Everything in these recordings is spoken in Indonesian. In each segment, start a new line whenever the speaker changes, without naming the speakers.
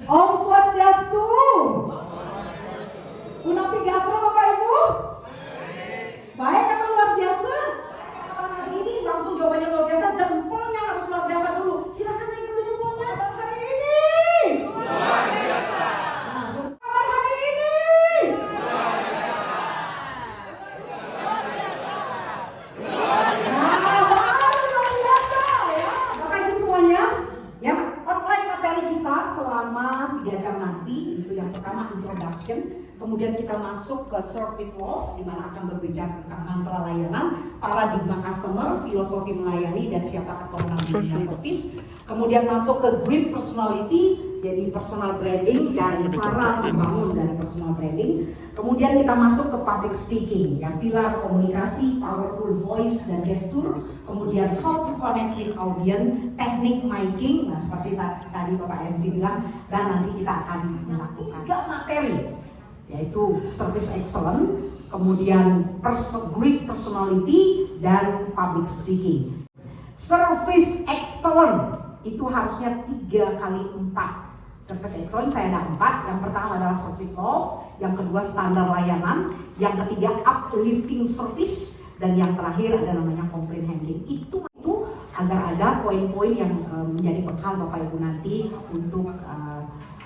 Om Swastiastu. Unapi Gatra Bapak Ibu. Baik atau luar biasa? Hari ini langsung jawabannya luar biasa, jempolnya harus luar biasa dulu. Silakan naik dulu jempolnya. Hari ini luar biasa. Hari ini luar biasa. Luar biasa ya. Bapak Ibu semuanya, ya outline materi kita selama 3 jam nanti itu yang pertama introduction. Kemudian kita masuk ke Serve with Love, di mana akan berbicara tentang mantra layanan, paradigma customer, filosofi melayani, dan siapa keturunan dunia service. Kemudian masuk ke Great Personality, jadi personal branding, dan cara membangun dari personal branding. Kemudian kita masuk ke public speaking, yang pilar komunikasi, powerful voice dan gestur. Kemudian how to connect with audience, teknik miking, nah seperti tadi Bapak MC bilang, dan nanti kita akan melakukan 3 materi, yaitu service excellent, kemudian great personality, dan public speaking. Service excellent itu harusnya 3 kali 4. Service excellent saya ada 4. Yang pertama adalah service love, yang kedua standar layanan, yang ketiga uplifting service, dan yang terakhir ada namanya complaint handling. Itu agar ada poin-poin yang menjadi bekal Bapak Ibu nanti untuk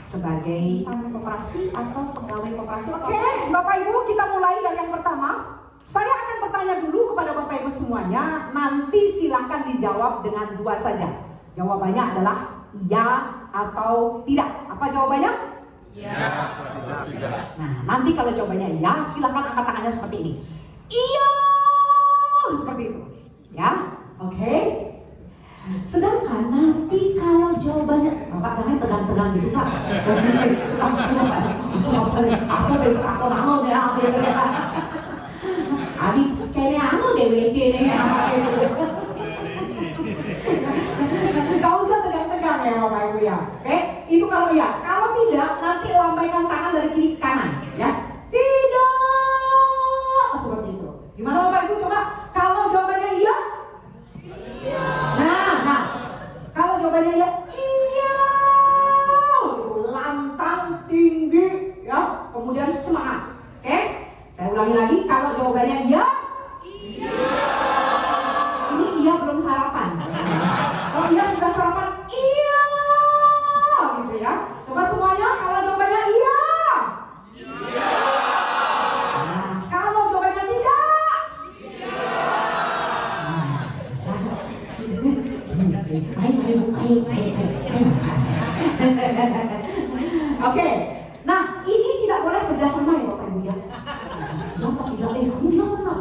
sebagai sang koperasi atau pegawai koperasi. Oke, Bapak Ibu, kita mulai dari yang pertama. Saya akan bertanya dulu kepada Bapak Ibu semuanya, nanti silakan dijawab dengan 2 saja. Jawabannya adalah iya atau tidak. Apa jawabannya? Iya atau tidak. Nah, nanti kalau jawabannya iya, silakan angkat tangannya seperti ini. Iya, seperti itu. Ya, oke. Sedangkan nanti kalau jawabannya, Bapak jangan tegang-tegang gitu Pak. Itu aku nangol ya. Adik kayaknya nangol deh WG nih. Gak usah tegang-tegang ya Bapak Ibu ya. Oke, itu kalau ya. Kalau tidak, nanti lambaikan tangan dari kiri ke kanan ya. Tidak, seperti itu. Gimana Bapak Ibu, coba kalau jawabannya iya? Iya. Nah, kalau jawabannya iya, iya, lantang, tinggi, ya, kemudian semangat. Oke, saya ulangi lagi, kalau jawabannya iya, iya. Ini iya belum sarapan. Kalau iya sudah sarapan, iya, gitu ya. Coba semuanya, kalau jawabannya iya, iya. Nah, kalau jawabannya tidak, Oke, nah ini tidak boleh kerjasama ya Bapak Ibu ya. Kenapa tidak? Kamu dia mana?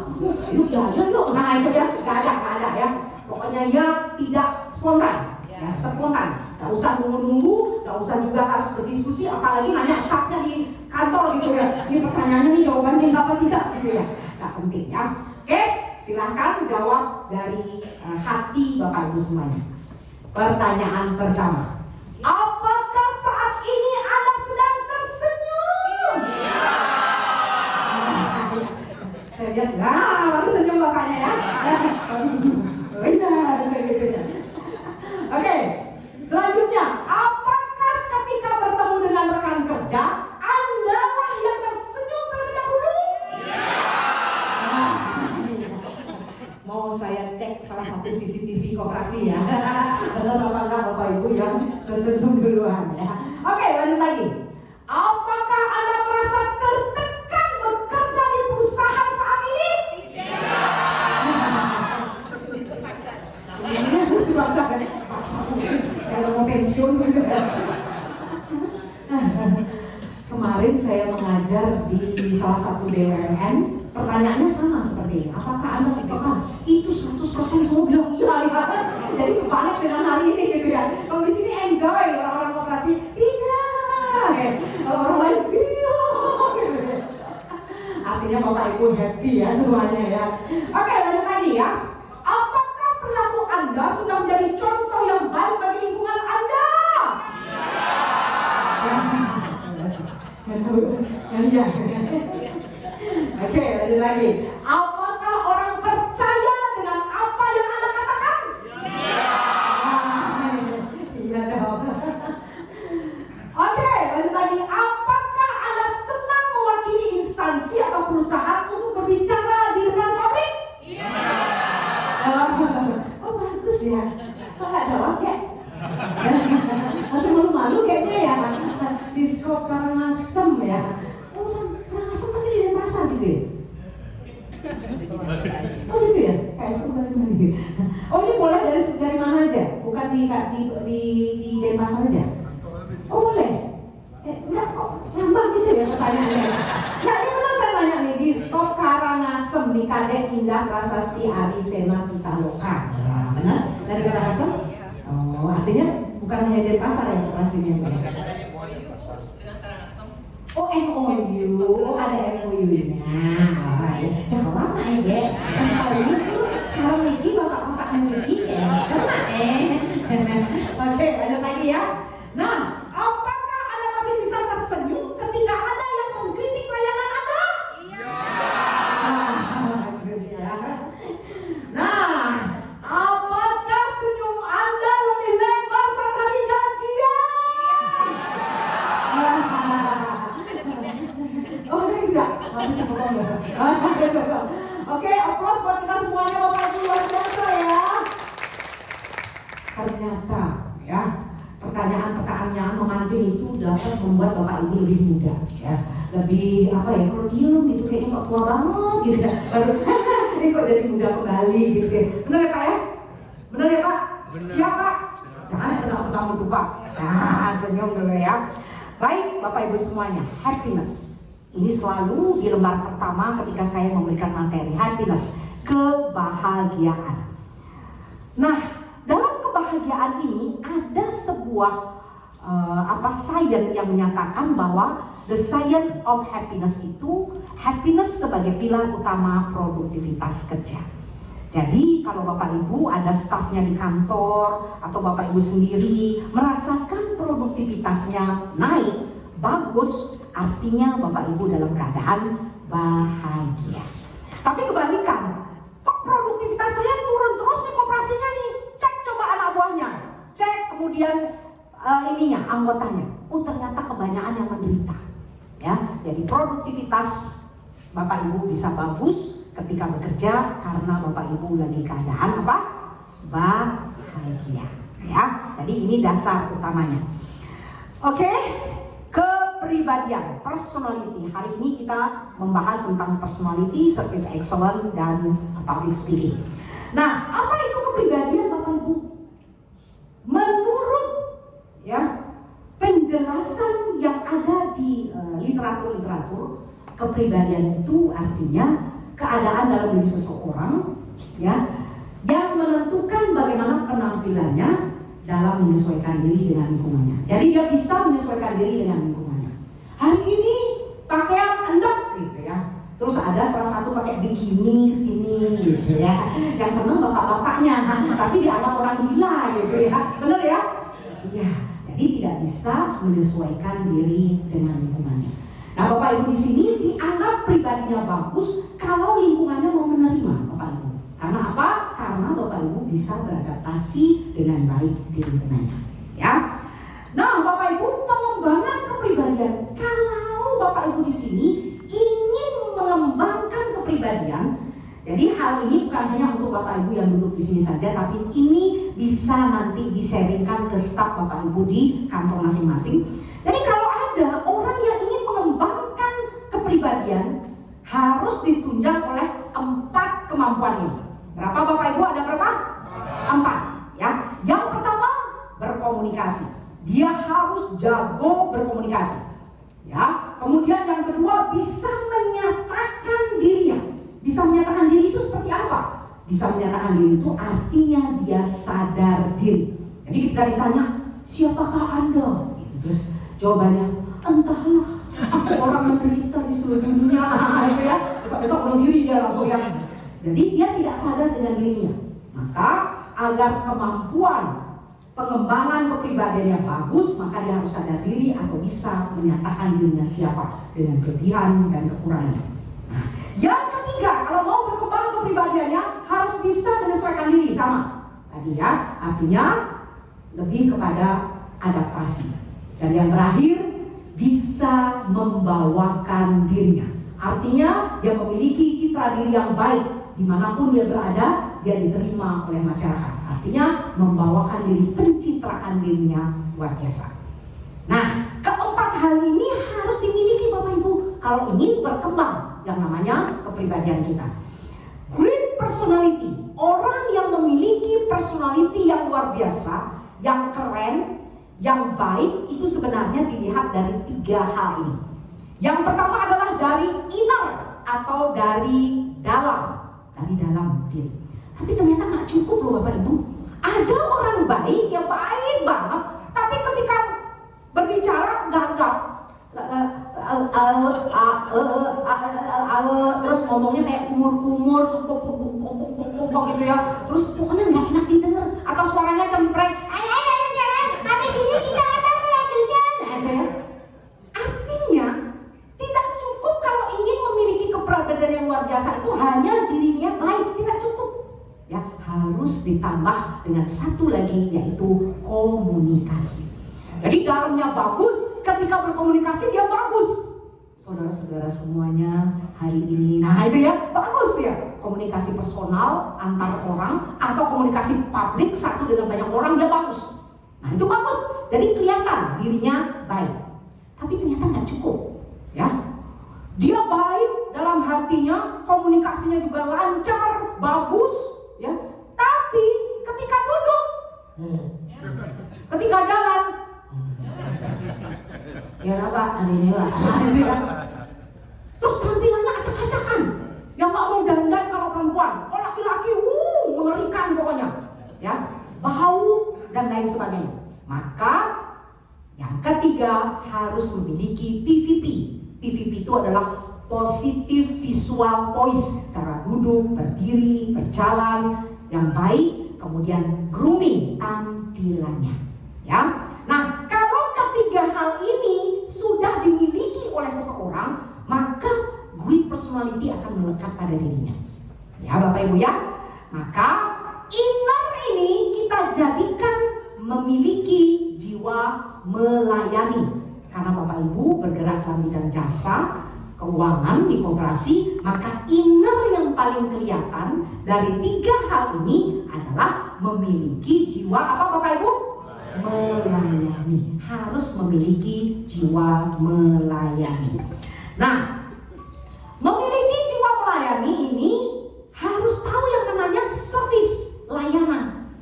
Yuk ya aja yuk. Nah itu ya, nggak ada ya. Pokoknya ya tidak spontan, ya spontan. Nggak usah nunggu-nunggu, nggak usah juga harus berdiskusi, apalagi nanya staffnya di kantor gitu ya. Ini pertanyaannya nih jawabannya apa tidak gitu ya. Nggak penting ya. Oke, silahkan jawab dari hati Bapak Ibu semuanya. Pertanyaan pertama, apakah saat ini Anda sedang tersenyum? Iya. Saya lihat, baru senyum bapaknya ya. Oke, selanjutnya, apakah ketika bertemu dengan rekan kerja, Anda lah yang tersenyum terlebih dahulu? Iya. Mau saya cek salah satu CCTV koperasi ya. Benar apa enggak Bapak Ibu yang tersenyum duluan ya. Oke, lanjut lagi. Apakah Anda merasa tertekan bekerja di perusahaan saat ini? Tidak. Saya mau pensiun gitu. Kemarin saya mengajar di salah satu BUMN. Pertanyaannya sama seperti ini. Apakah Anda tertekan? Itu 100% semua bilang iya ya. Jadi kebalik dengan hari ini gitu ya. Kalau di sini enjoy orang-orang koperasi, tidak. Kalau orang lain iya. Artinya Bapak Ibu happy ya semuanya ya. Oke, lanjut lagi ya. Apakah perilaku Anda sudah menjadi contoh yang baik bagi lingkungan Anda? Iya. Oke, lanjut lagi. Apakah orang percaya dengan apa yang Anda katakan? Iya. Iya dong. Oke, Stop Karangasem ya. Oh, Karangasem tapi di Denpasar gitu ya? Oh gitu ya? Kayak dari mana gitu? Oh ini boleh dari mana aja? Bukan di Denpasar aja? Oh boleh? Enggak kok, nambah gitu ya pertanyaannya. Ya ini benar saya tanya nih, di Stop Karangasem di Kadek Indah Prasasti Arisena Pitaloka. Nah, benar? Dari Karangasem? Oh artinya bukan hanya dari pasar ya operasinya? Oh MOU, ada MOU-nya. Ya, jangan mana ya? Kalau ini salah lagi bapak-bapak lagi ya. Oke, lanjut lagi ya. Nah, apakah Anda masih bisa tersenyum ketika ada yang mengkritik layanan Anda? Iya. Nah, apakah senyum Anda lebih lebar saat hari gajian? Oh enggak, bisa bohong ya. Oke, aplaus buat kita semuanya Bapak Ibu luar biasa ya. Ternyata ya, pertanyaan-pertanyaan memancing itu dapat membuat Bapak Ibu lebih muda ya. Lebih apa ya, kalau diem itu kayaknya kok tua banget gitu ya. Baru ini kok jadi muda kembali gitu ya. Benar ya Pak ya? Benar ya Pak? Benar. Siap Pak? Jangan tetap itu Pak. Nah, senyum dulu ya. Baik Bapak Ibu semuanya, happiness. Ini selalu di lembar pertama ketika saya memberikan materi happiness, kebahagiaan. Nah, dalam kebahagiaan ini ada sebuah science yang menyatakan bahwa the science of happiness itu happiness sebagai pilar utama produktivitas kerja. Jadi kalau Bapak Ibu ada stafnya di kantor atau Bapak Ibu sendiri merasakan produktivitasnya naik, bagus, artinya Bapak Ibu dalam keadaan bahagia. Tapi kebalikan, kok produktivitas saya turun terus nih operasinya nih? Cek coba anak buahnya, cek kemudian anggotanya. Oh ternyata kebanyakan yang menderita. Ya, jadi produktivitas Bapak Ibu bisa bagus ketika bekerja karena Bapak Ibu lagi keadaan apa? Bahagia. Ya, jadi ini dasar utamanya. Oke. Kepribadian, personality. Hari ini kita membahas tentang personality, service excellence, dan public speaking. Nah, apa itu kepribadian Bapak Ibu? Menurut ya penjelasan yang ada di literatur, kepribadian itu artinya keadaan dalam diri seseorang ya yang menentukan bagaimana penampilannya dalam menyesuaikan diri dengan lingkungannya. Jadi dia bisa menyesuaikan diri dengan lingkungannya. Hari ini pakaian endek gitu ya. Terus ada salah satu pakai bikini kesini gitu ya. Yang seneng bapak-bapaknya, tapi dianggap orang gila gitu ya. Bener ya? Iya. Jadi tidak bisa menyesuaikan diri dengan lingkungannya. Nah Bapak Ibu di sini dianggap pribadinya bagus kalau lingkungannya mau menerima Bapak Ibu. Karena apa? Karena Bapak Ibu bisa beradaptasi dengan baik di lingkungannya. Ya. Nah, Bapak Ibu pengembangan kepribadian. Kalau Bapak Ibu di sini ingin mengembangkan kepribadian, jadi hal ini bukan hanya untuk Bapak Ibu yang duduk di sini saja, tapi ini bisa nanti disaringkan ke staf Bapak Ibu di kantor masing-masing. Jadi kalau ada orang yang ingin mengembangkan kepribadian, harus ditunjang oleh 4 kemampuan ini. Berapa Bapak Ibu? Ada berapa? 4 ya. Yang pertama berkomunikasi. Dia harus jago berkomunikasi. Ya. Kemudian yang kedua bisa menyatakan dirinya. Bisa menyatakan diri itu seperti apa? Bisa menyatakan diri itu artinya dia sadar diri. Jadi ketika ditanya, siapakah Anda? Terus jawabannya, entahlah. Aku orang menderita di seluruh dunia. Gitu ya. Besok bunuh diri dia langsung ya. Jadi dia tidak sadar dengan dirinya. Maka agar kemampuan pengembangan kepribadian yang bagus, maka dia harus sadar diri atau bisa menyatakan dirinya siapa dengan kelebihan dan kekurangannya. Nah, yang ketiga, kalau mau berkembang kepribadiannya harus bisa menyesuaikan diri sama tadi ya. Artinya lebih kepada adaptasi. Dan yang terakhir bisa membawakan dirinya. Artinya dia memiliki citra diri yang baik. Dimanapun dia berada, dia diterima oleh masyarakat. Artinya membawakan diri, pencitraan dirinya luar biasa. Nah, keempat hal ini harus dimiliki Bapak Ibu kalau ingin berkembang yang namanya kepribadian kita. Great personality, orang yang memiliki personality yang luar biasa, yang keren, yang baik, itu sebenarnya dilihat dari 3 hal ini. Yang pertama adalah dari inner atau dari dalam diri. Tapi ternyata nggak cukup loh Bapak Ibu. Ada orang baik yang baik banget, tapi ketika berbicara gagap, terus ngomongnya kayak kumur gitu ya, terus pokoknya nggak enak didengar, atau suaranya cempreng, habis ini kita akan melanjutkan. Artinya tidak cukup kalau ingin memiliki kepribadian yang luar biasa itu hanya dirinya baik, tidak cukup. Ya, harus ditambah dengan satu lagi, yaitu komunikasi. Jadi dalamnya bagus, ketika berkomunikasi dia bagus. Saudara-saudara semuanya hari ini, nah itu ya, bagus ya. Komunikasi personal antar orang atau komunikasi publik satu dengan banyak orang, dia bagus. Nah itu bagus, jadi kelihatan dirinya baik. Tapi ternyata nggak cukup, ya. Dia baik dalam hatinya, komunikasinya juga lancar, bagus, ya. Tapi ketika duduk, ketika jalan, ya Pak, ini Pak. Terus tampilannya acak-acakan, yang nggak mau dandan kalau perempuan, kalau laki-laki, mengerikan pokoknya, ya, bau dan lain sebagainya. Maka yang ketiga harus memiliki PVP. PVP itu adalah positive visual voice, cara duduk, berdiri, berjalan yang baik, kemudian grooming tampilannya, ya. Nah, kalau ketiga hal ini sudah dimiliki oleh seseorang, maka great personality akan melekat pada dirinya. Ya, Bapak Ibu ya. Maka inner ini kita jadikan memiliki jiwa melayani. Karena Bapak Ibu bergerak dalam bidang jasa keuangan di koperasi, maka inner yang paling kelihatan dari 3 hal ini adalah memiliki jiwa apa Bapak Ibu? Melayani. Harus memiliki jiwa melayani. Nah, memiliki jiwa melayani ini harus tahu yang namanya service, layanan.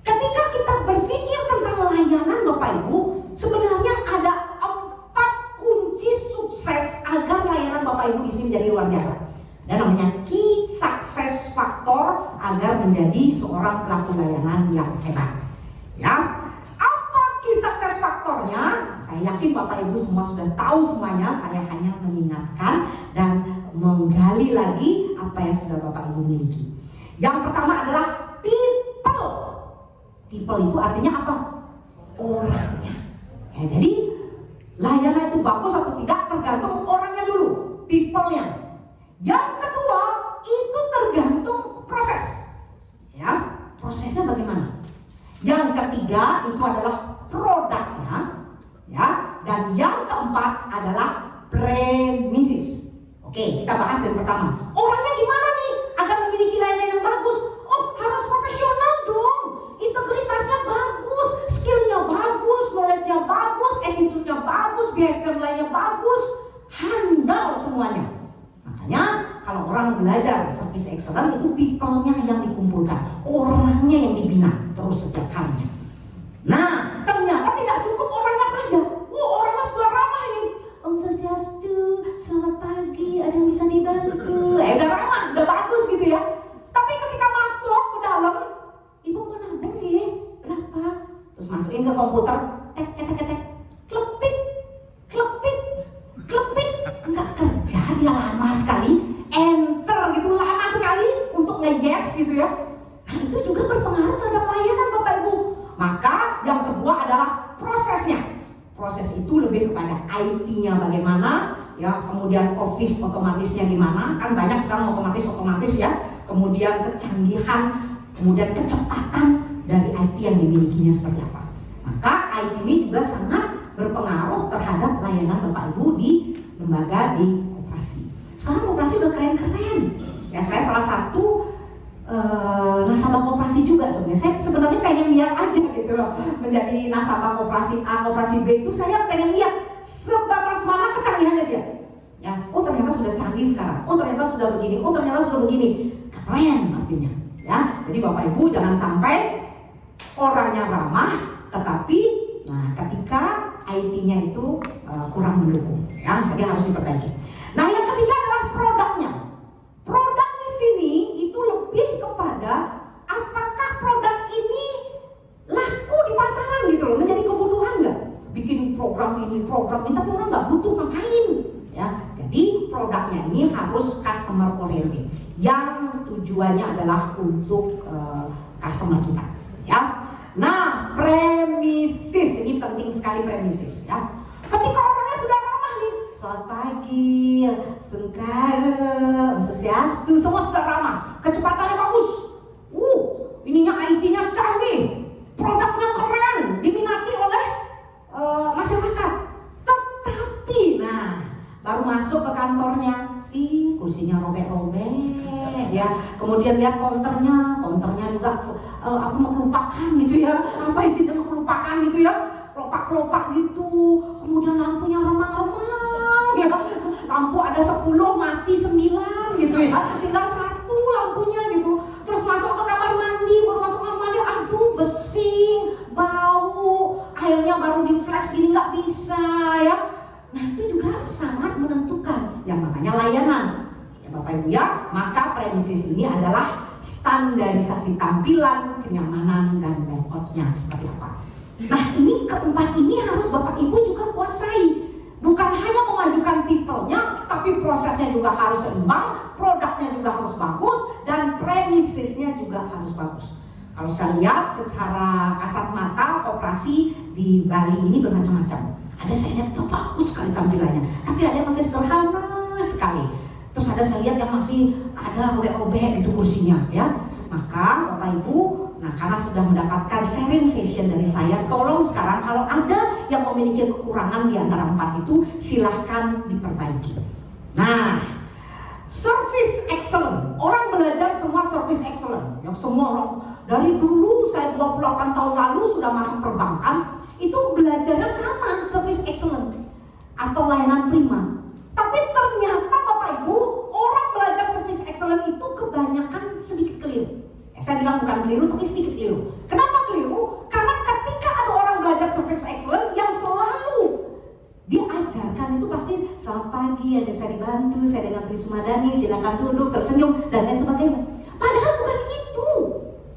Ketika kita berpikir tentang layanan Bapak Ibu, sebenarnya ada 4 kunci sukses agar layanan Bapak Ibu di sini menjadi luar biasa. Dan namanya key success factor agar menjadi seorang pelaku layanan yang hebat. Ya, apa key success faktornya? Saya yakin Bapak Ibu semua sudah tahu semuanya. Saya hanya mengingatkan dan menggali lagi apa yang sudah Bapak Ibu miliki. Yang pertama adalah people. People itu artinya apa? Orangnya. Ya, jadi layanan itu bagus atau tidak tergantung orangnya dulu, people-nya. Yang kedua itu tergantung proses. Ya, prosesnya bagaimana? Yang ketiga itu adalah produknya, ya, dan yang keempat adalah premises. Oke, kita bahas yang pertama. Orangnya gimana nih agar memiliki layanan yang bagus? Oh, harus profesional dong. Integritasnya bagus, skillnya bagus, knowledge-nya bagus, attitude-nya bagus, behavior lainnya bagus, handal semuanya. Makanya kalau orang belajar service excellence itu people-nya yang dikumpulkan, orangnya yang dibina terus setiap harinya. Nah, ternyata tidak cukup orangnya saja. Orangnya sudah ramah ini. Om Swastiastu, selamat pagi, ada yang bisa dibantu. Udah ramah, udah bagus gitu ya. Tapi ketika masuk ke dalam, ibu mau nabung ya? Berapa? Terus masukin ke komputer, tek, klepit, nggak kerja, dia lama sekali, enter gitu, lama sekali untuk nge-yes gitu ya. Nah itu juga berpengaruh terhadap layanan Bapak Ibu. Maka yang kedua adalah prosesnya. Proses itu lebih kepada IT-nya bagaimana, ya, kemudian office otomatisnya gimana, kan banyak sekarang otomatis ya, kemudian kecanggihan, kemudian kecepatan dari IT yang dimilikinya seperti apa. Maka IT ini juga sangat berpengaruh terhadap layanan Bapak Ibu di lembaga di koperasi. Sekarang koperasi udah keren-keren. Ya, saya salah satu nasabah koperasi juga sebenarnya. Saya sebenarnya pengen lihat aja gitu loh, menjadi nasabah koperasi A, koperasi B itu saya pengen lihat kecanggihannya dia. Ya, oh ternyata sudah canggih sekarang. Oh ternyata sudah begini. Oh ternyata sudah begini. Keren artinya. Ya, jadi Bapak Ibu jangan sampai orangnya ramah, tetapi nah ketika IT-nya itu kurang mendukung. Ya, jadi harus diperbaiki. Nah yang ketiga adalah produknya. Produk di sini itu lebih kepada apakah produk ini laku di pasaran gitu loh, menjadi kebutuhan nggak? Bikin program ini, tapi orang nggak butuh, ngapain? Ya, jadi produknya ini harus customer oriented, yang tujuannya adalah untuk customer kita. Ya, nah premises ini penting sekali premises. Ya, ketika orangnya sudah ramah nih, selamat pagi, sengkara, swastiastu, semua sudah ramah, kecepatannya bagus. Ininya IT-nya canggih, produknya keren, diminati oleh masyarakat. Tetapi, nah, baru masuk ke kantornya, kursinya robek-robek, ya. Kemudian lihat konternya juga, aku melupakan gitu ya, apa isinya melupakan gitu ya, kelopak-kelopak gitu. Kemudian lampunya remang-remang, ya. Lampu ada 10, mati 9 gitu ya, tinggal 1 lampunya gitu. Terus masuk ke kamar mandi, baru masuk kamar mandi, aduh besing, bau, airnya baru di flash gini nggak bisa ya. Nah itu juga sangat menentukan, ya makanya layanan. Ya Bapak Ibu ya, maka premises ini adalah standarisasi tampilan, kenyamanan dan layoutnya seperti apa. Nah ini keempat ini harus Bapak Ibu juga kuasai. Bukan hanya memajukan people-nya, tapi prosesnya juga harus seimbang, produknya juga harus bagus, dan premisesnya juga harus bagus. Kalau saya lihat secara kasat mata, operasi di Bali ini bermacam-macam. Ada saya lihat tuh bagus sekali tampilannya, tapi ada yang masih sederhana sekali. Terus ada saya lihat yang masih ada robek-robek itu kursinya, ya. Maka Bapak Ibu, nah karena sudah mendapatkan sharing session dari saya, tolong sekarang kalau ada yang memiliki kekurangan di antara 4 itu, silahkan diperbaiki. Nah, service excellent, orang belajar semua service excellent. Yang semua orang dari dulu, saya 28 tahun lalu sudah masuk perbankan, itu belajarnya sama, service excellent atau layanan prima. Tapi ternyata Bapak Ibu, orang belajar service excellent itu kebanyakan sedikit keliru. Saya bilang bukan keliru, tapi sedikit keliru. Kenapa keliru? Karena ketika ada orang belajar service excellent yang selalu diajarkan itu pasti selamat pagi, ada bisa dibantu, saya dengan Sri Sumadani, silakan duduk, tersenyum, dan lain sebagainya. Padahal bukan itu.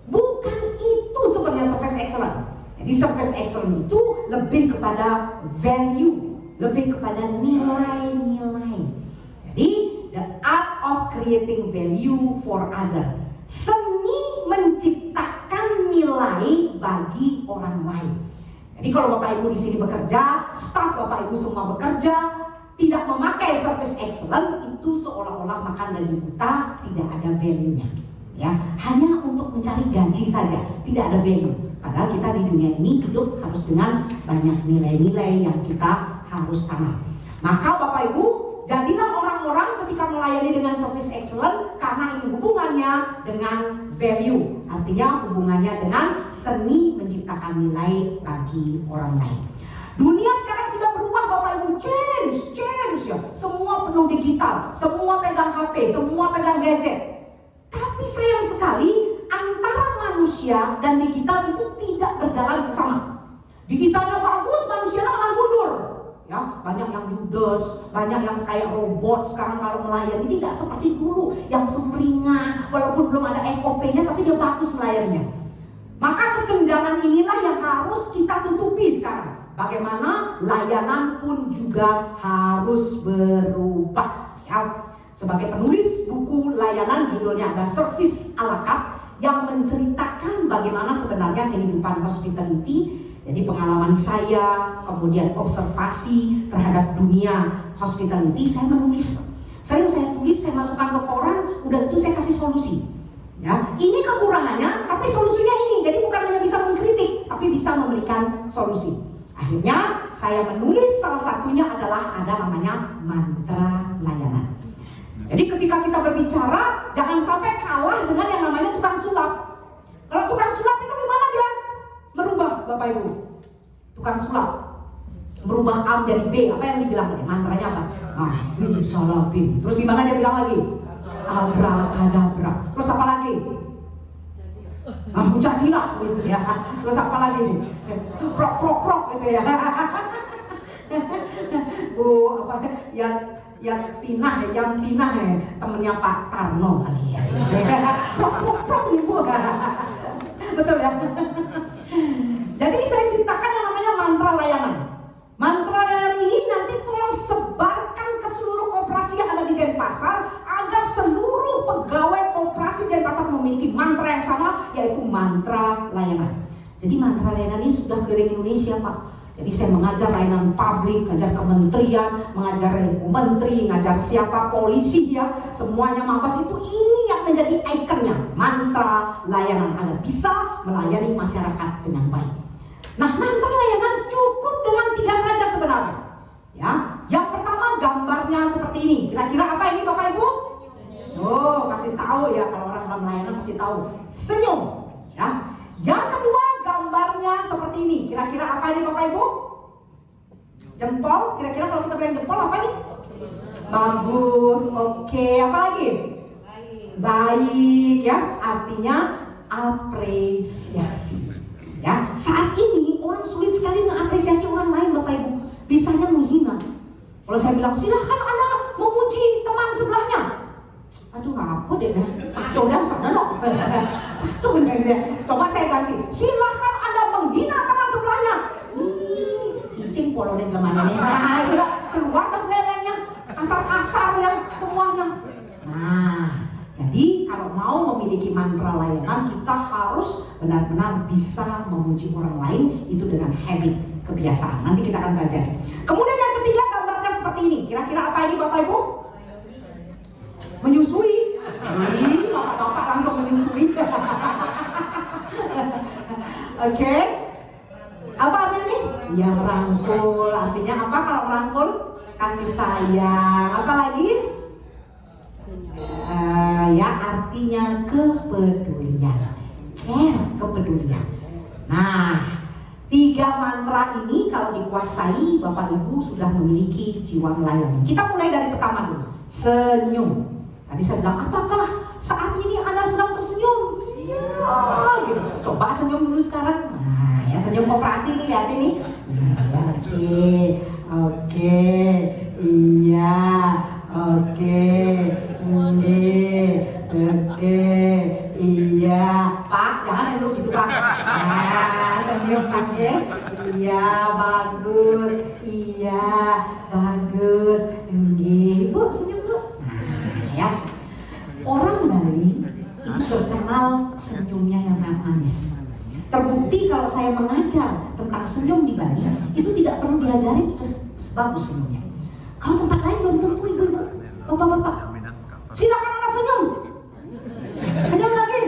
Bukan itu sebenarnya service excellent. Jadi service excellent itu lebih kepada value, lebih kepada nilai-nilai. Jadi the art of creating value for other. Seni menciptakan nilai bagi orang lain. Jadi kalau Bapak Ibu di sini bekerja, staf Bapak Ibu semua bekerja, tidak memakai service excellent, itu seolah-olah makan gaji buta, tidak ada value-nya. Ya, hanya untuk mencari gaji saja, tidak ada value. Padahal kita di dunia ini hidup harus dengan banyak nilai-nilai yang kita harus tanam. Maka Bapak Ibu, jadilah orang-orang ketika melayani dengan service excellent karena ini hubungannya dengan value, artinya hubungannya dengan seni menciptakan nilai bagi orang lain. Dunia sekarang sudah berubah Bapak Ibu, change ya. Semua penuh digital, semua pegang HP, semua pegang gadget. Tapi sayang sekali antara manusia dan digital itu tidak berjalan bersama. Digitalnya bagus, manusianya malah mundur. Ya, banyak yang judes, banyak yang kayak robot sekarang kalau melayani tidak seperti dulu yang sumringah, walaupun belum ada SOP-nya tapi dia bagus melayaninya. Maka kesenjangan inilah yang harus kita tutupi sekarang. Bagaimana layanan pun juga harus berubah. Ya, sebagai penulis buku layanan judulnya ada Service à la carte yang menceritakan bagaimana sebenarnya kehidupan hospitality. Jadi pengalaman saya, kemudian observasi terhadap dunia hospitality, saya menulis. Sering saya tulis, saya masukkan ke koran, udah itu saya kasih solusi. Ya, ini kekurangannya, tapi solusinya ini. Jadi bukan hanya bisa mengkritik, tapi bisa memberikan solusi. Akhirnya saya menulis, salah satunya adalah ada namanya mantra layanan. Jadi ketika kita berbicara, jangan sampai kalah dengan yang namanya tukang sulap. Kalau tukang sulap itu gimana dia merubah Bapak Ibu? Tukang sulap Merubah A menjadi B, apa yang dibilang tadi? Mantranya apa? Bim salah bim. Terus gimana dia bilang lagi? Abrakadabra. Terus apa lagi? Jadilah gitu ya. Terus apa lagi? Prok prok prok gitu ya. Apa yang Tinah ya, temennya Pak Tarno kali ya. Prok prok prok ibu. Betul ya. Jadi saya ciptakan yang namanya mantra layanan. Mantra layanan ini nanti tolong sebarkan ke seluruh koperasi yang ada di Denpasar agar seluruh pegawai koperasi Denpasar memiliki mantra yang sama, yaitu mantra layanan. Jadi mantra layanan ini sudah keliling Indonesia, Pak. Jadi saya mengajar layanan publik, mengajar kementerian, mengajar menteri, mengajar siapa, polisi ya, semuanya mampus itu ini yang menjadi ikonnya, mantra layanan agar bisa melayani masyarakat dengan baik. Nah, mantra layanan cukup dengan 3 saja sebenarnya. Ya, yang pertama gambarnya seperti ini. Kira-kira apa ini Bapak Ibu? Oh, kasih tahu ya, kalau orang dalam layanan kasih tahu. Senyum. Ya. Yang kedua gambarnya seperti ini. Kira-kira apa ini Bapak Ibu? Jempol. Kira-kira kalau kita bilang jempol apa nih? Bagus. Oke. Apa lagi? Baik ya. Artinya apresiasi. Ya, saat ini orang sulit sekali mengapresiasi orang lain Bapak Ibu. Bisanya menghina. Kalau saya bilang silahkan Anda memuji teman sebelahnya. Aduh apa deh ya? Sudah sana loh. Tuh benar ya. Coba saya ganti. Silahkan Anda menghina teman sebelahnya. Cicing polonnya kemana nih? Keluar dong lelengnya. Kasar-kasar ya semuanya. Nah, jadi kalau mau memiliki mantra layanan, kita harus benar-benar bisa memuji orang lain itu dengan habit, kebiasaan. Nanti kita akan pelajari. Kemudian yang ketiga gambarnya seperti ini. Kira-kira apa ini Bapak Ibu? Menyusui. Ini bapak-bapak langsung menyusui. Oke. Apa artinya ini? Ya rangkul. Artinya apa kalau merangkul? Kasih sayang. Apa lagi? Ya artinya kepedulian, kepedulian. Nah, 3 mantra ini kalau dikuasai, Bapak Ibu sudah memiliki jiwa melayani. Kita mulai dari pertama dulu, senyum. Tadi saya bilang, apakah saat ini Anda sedang tersenyum? Iya, gitu. Coba senyum dulu sekarang. Nah, ya senyum koperasi nih, lihat ini. Oke, iya, oke. Iya, Pak, jangan dulu gitu Pak. Nah, senyum Pak ya. Iya, bagus. Iya, bagus. Ibu senyum Bu. Nah, ya. Orang Bali itu terkenal senyumnya yang sangat manis. Terbukti kalau saya mengajar tentang senyum di Bali, itu tidak perlu diajarin terus bagus senyumnya. Kalau tempat lain belum tentu ibu-ibu, bapak-bapak. Silakan Anda senyum. Senyum lagi.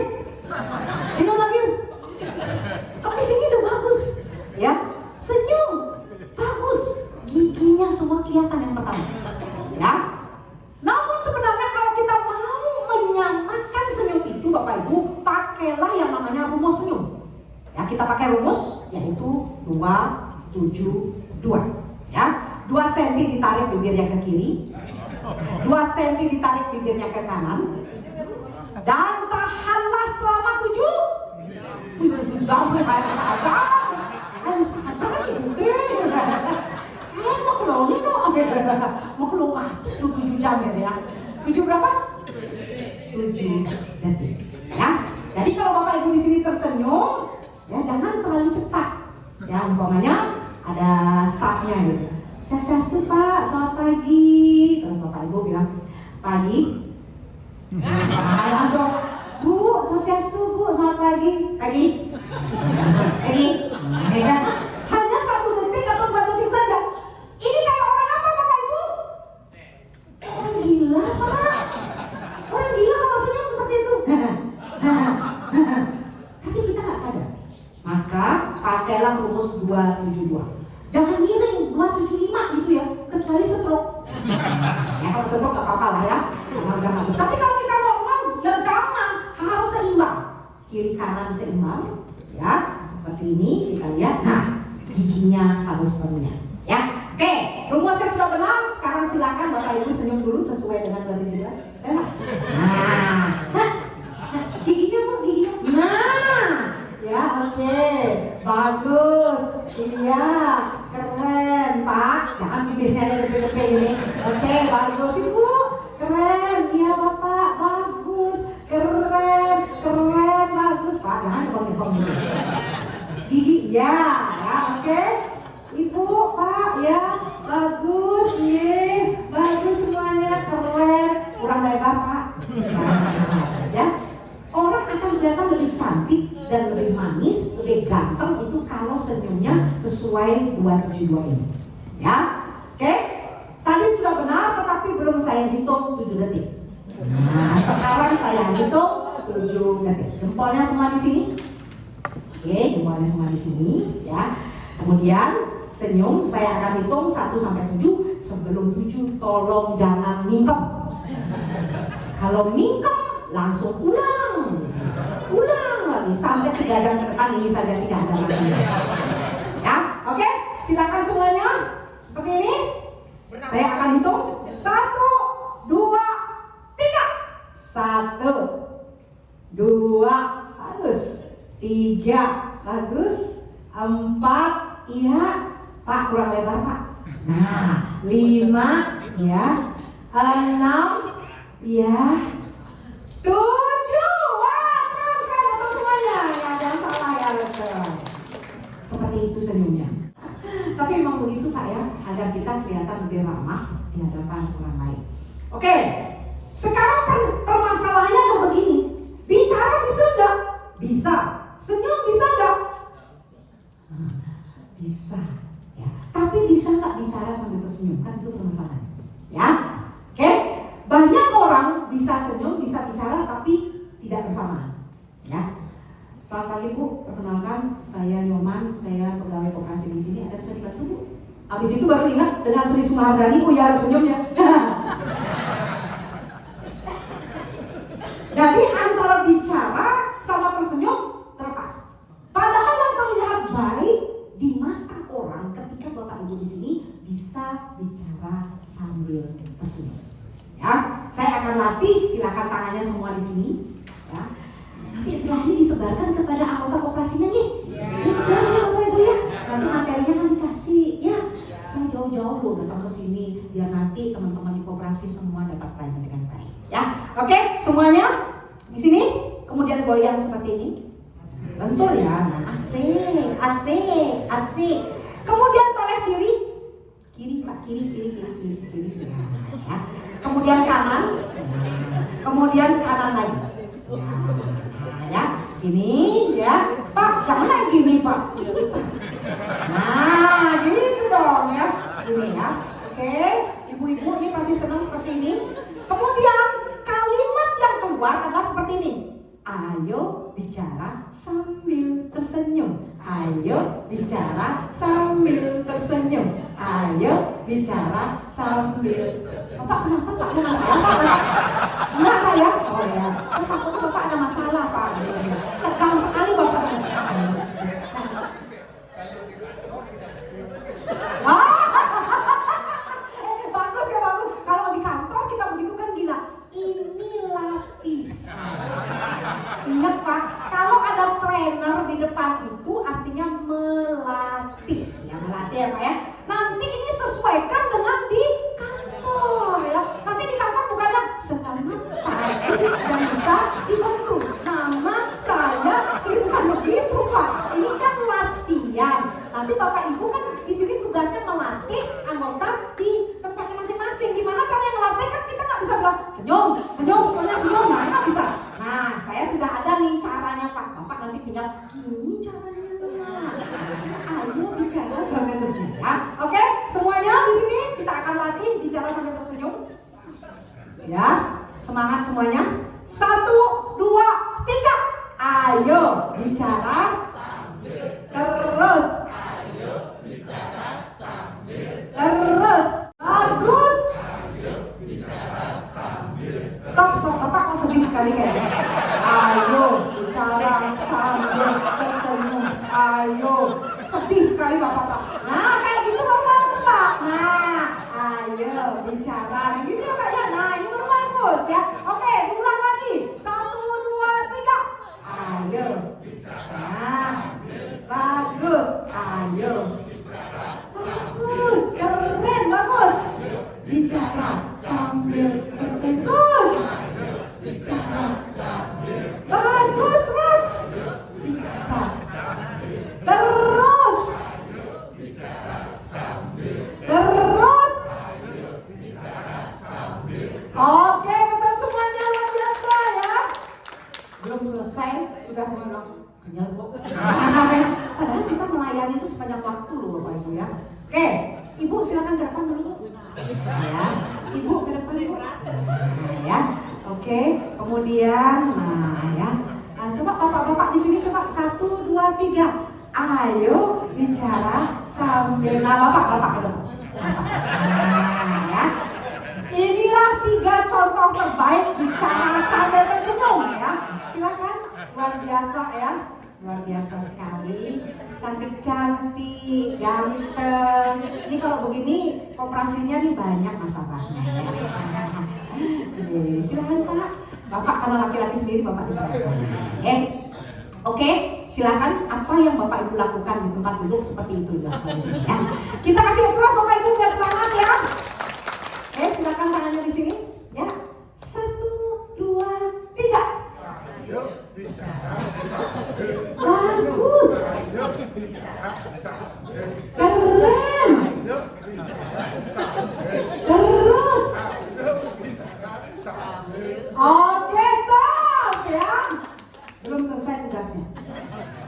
Senyum lagi. Tapi di sini udah bagus. Ya. Senyum. Bagus. Giginya semua kelihatan yang pertama. Ya. Namun sebenarnya kalau kita mau menyamakan senyum itu Bapak Ibu, pakailah yang namanya rumus senyum. Ya, kita pakai rumus yaitu 2-7-2. Ya. 2 cm ditarik bibirnya ke kiri, 2 cm ditarik bibirnya ke kanan, dan tahanlah selama 7 jam. Harus aja gitu. Mau keluar dong, mau keluar 7 jam ya. 7 berapa? 7 detik. Ya. Jadi kalau Bapak Ibu di sini tersenyum, ya jangan terlalu cepat. Ya, umpamanya ada staffnya gitu. Swastiastu Pak, selamat pagi. Terus Bapak Ibu bilang, pagi. Langsung, Bu, Swastiastu Bu, selamat pagi. Pagi. Pagi. Hanya 1 detik atau 2 detik saja. Ini kayak orang apa Bapak Ibu? Orang gila Pak. Orang gila kalau senyum seperti itu. Tapi kita nggak sadar. Maka pakailah rumus 2-7-2. Jangan miring 2-7-5 gitu ya, kecuali stroke. Ya kalau stroke nggak apa-apa lah ya, karena udah habis. Tapi kalau kita normal, ya jangan, harus seimbang. Kiri kanan seimbang, ya seperti ini kita lihat. Nah, rumusnya sudah benar. Sekarang silakan Bapak Ibu senyum dulu sesuai dengan berarti juga. Nah, giginya Bu, giginya. Nah, ya oke, bagus. Iya, keren Pak. Jangan bibisnya ada gede-gede ini. Oke, bagus Ibu. Keren, iya Bapak, bagus. Keren, bagus Pak. Jangan ngomong-ngomong. Gigi, ya, oke. Ibu, Pak, ya, bagus, bagus semuanya, keren. Kurang lebar Pak. Ya, orang akan kelihatan lebih cantik dan lebih manis, lebih ganteng itu kalau senyumnya sesuai 272 ini. Ya, oke. Tadi sudah benar, tetapi belum saya hitung 7 detik. Nah, sekarang saya hitung 7 detik. Jempolnya semua di sini. Oke, jempolnya semua di sini, ya. Kemudian senyum saya akan hitung 1 sampai 7. Sebelum 7 tolong jangan mingkem. Kalau mingkem langsung ulang lagi sampai 3 jam ke depan ini saja tidak ada lagi. Ya, oke, silakan semuanya seperti ini. Saya akan hitung 1, 2, 3. 1, 2, bagus. 3, bagus. 4, iya. Pak kurang lebar Pak. Nah, 5, ya. 6, ya. 7, wah keren betul semuanya. Ya jangan salah ya betul. Seperti itu senyumnya. Tapi memang begitu Pak ya, agar kita kelihatan lebih ramah di hadapan orang lain. Oke, sekarang permasalahannya tuh begini. Bicara bisa nggak? Bisa. Senyum bisa nggak? Bisa. Ya. Tapi bisa nggak bicara sambil tersenyum? Kan itu permasalahan. Ya, oke. Banyak orang bisa senyum, bisa bicara, tapi tidak bersamaan. Ya. Selamat pagi Bu, perkenalkan saya Nyoman, saya pegawai koperasi di sini. Ada bisa dibantu Bu? Habis itu baru ingat dengan Sri Sumardani, oh ya harus senyum ya. Jadi antara bicara sama tersenyum terlepas. Padahal yang terlihat baik di mata orang ketika Bapak Ibu di sini bisa bicara sambil tersenyum. Ya, saya akan latih. Silakan tangannya semua di sini. Ya. Nanti setelah ini disebarkan kepada anggota koperasinya nih. Silakan ya Bapak Ibu ya. Nanti materinya kan dikasih. Ya, saya jauh-jauh loh datang ke sini biar nanti teman-teman di koperasi semua dapat pelayanan dengan baik. Ya, oke, semuanya di sini. Kemudian goyang seperti ini. Betul ya. Asik. Kemudian toleh kiri Pak, kiri. Ya. Kemudian kanan lagi. Ya, gini ya. Pak, jangan lagi gini Pak. Nah, gitu dong ya. Gini ya. Oke, ibu-ibu ini pasti senang seperti ini. Kemudian kalimat yang keluar adalah seperti ini. Ayo bicara sambil tersenyum. Ayo bicara sambil tersenyum. Ayo bicara sambil tersenyum. Pak, kenapa Pak ada masalah Pak? Enggak Pak ya? Oh ya, saya takut Bapak ada masalah Pak. Tegang sekali Bapak. Bagus ya, bagus. Kalau di kantor kita begitu kan gila. Ini latih. Ingat Pak, kalau ada trainer di depan itu artinya melatih. Ya melatih ya Pak ya. Nanti ini sesuaikan dengan di kantor ya. Nanti di kantor bukannya selamat pagi dan bisa dibantu. Nama saya sih bukan begitu Pak. Ini kan latihan. Nanti Bapak Ibu kan di sini tugasnya melatih anggota di tempatnya masing-masing. Gimana caranya ngelatih kan kita nggak bisa bilang senyum, semuanya senyum, nah nggak bisa. Nah, saya sudah ada nih caranya Pak. Bapak nanti tinggal gini caranya. Ayo bicara sambil tersenyum. Ya. Oke, semuanya di sini kita akan latih bicara sambil tersenyum. Ya, semangat semuanya. 1, 2, 3. Ayo bicara terus. Terus. Bagus. Stop, Bapak kok sedih sekali kayaknya. Ayo bicara sambil tersenyum. Ayo. Sedih sekali Bapak. Nah, kayak gitu Bapak bagus Pak. Nah, depan dulu. Ya, ibu ke depan ibu. Ya, oke. Kemudian, nah ya. Nah, coba bapak-bapak di sini coba 1, 2, 3. Ayo bicara sambil. Nah, bapak ke depan. Nah, ya. Inilah 3 contoh terbaik bicara sambil tersenyum ya. Silakan, luar biasa ya. Luar biasa sekali, cantik-cantik, ganteng. Ini kalau begini operasinya nih banyak masalahnya. Silakan Pak. Bapak karena laki-laki sendiri Bapak tidak. Oke, silakan. Apa yang Bapak Ibu lakukan di tempat duduk seperti itu ya. Kita kasih aplaus Bapak Ibu biar semangat ya. Silakan tangannya di sini. Ya, 1, 2, 3.
Ayo bicara sambil
Bagus.
Ayo bicara sambil
Keren.
Ayo bicara sambil
Terus.
Ayo bicara sambil
Oke, stop ya. Belum selesai tugasnya.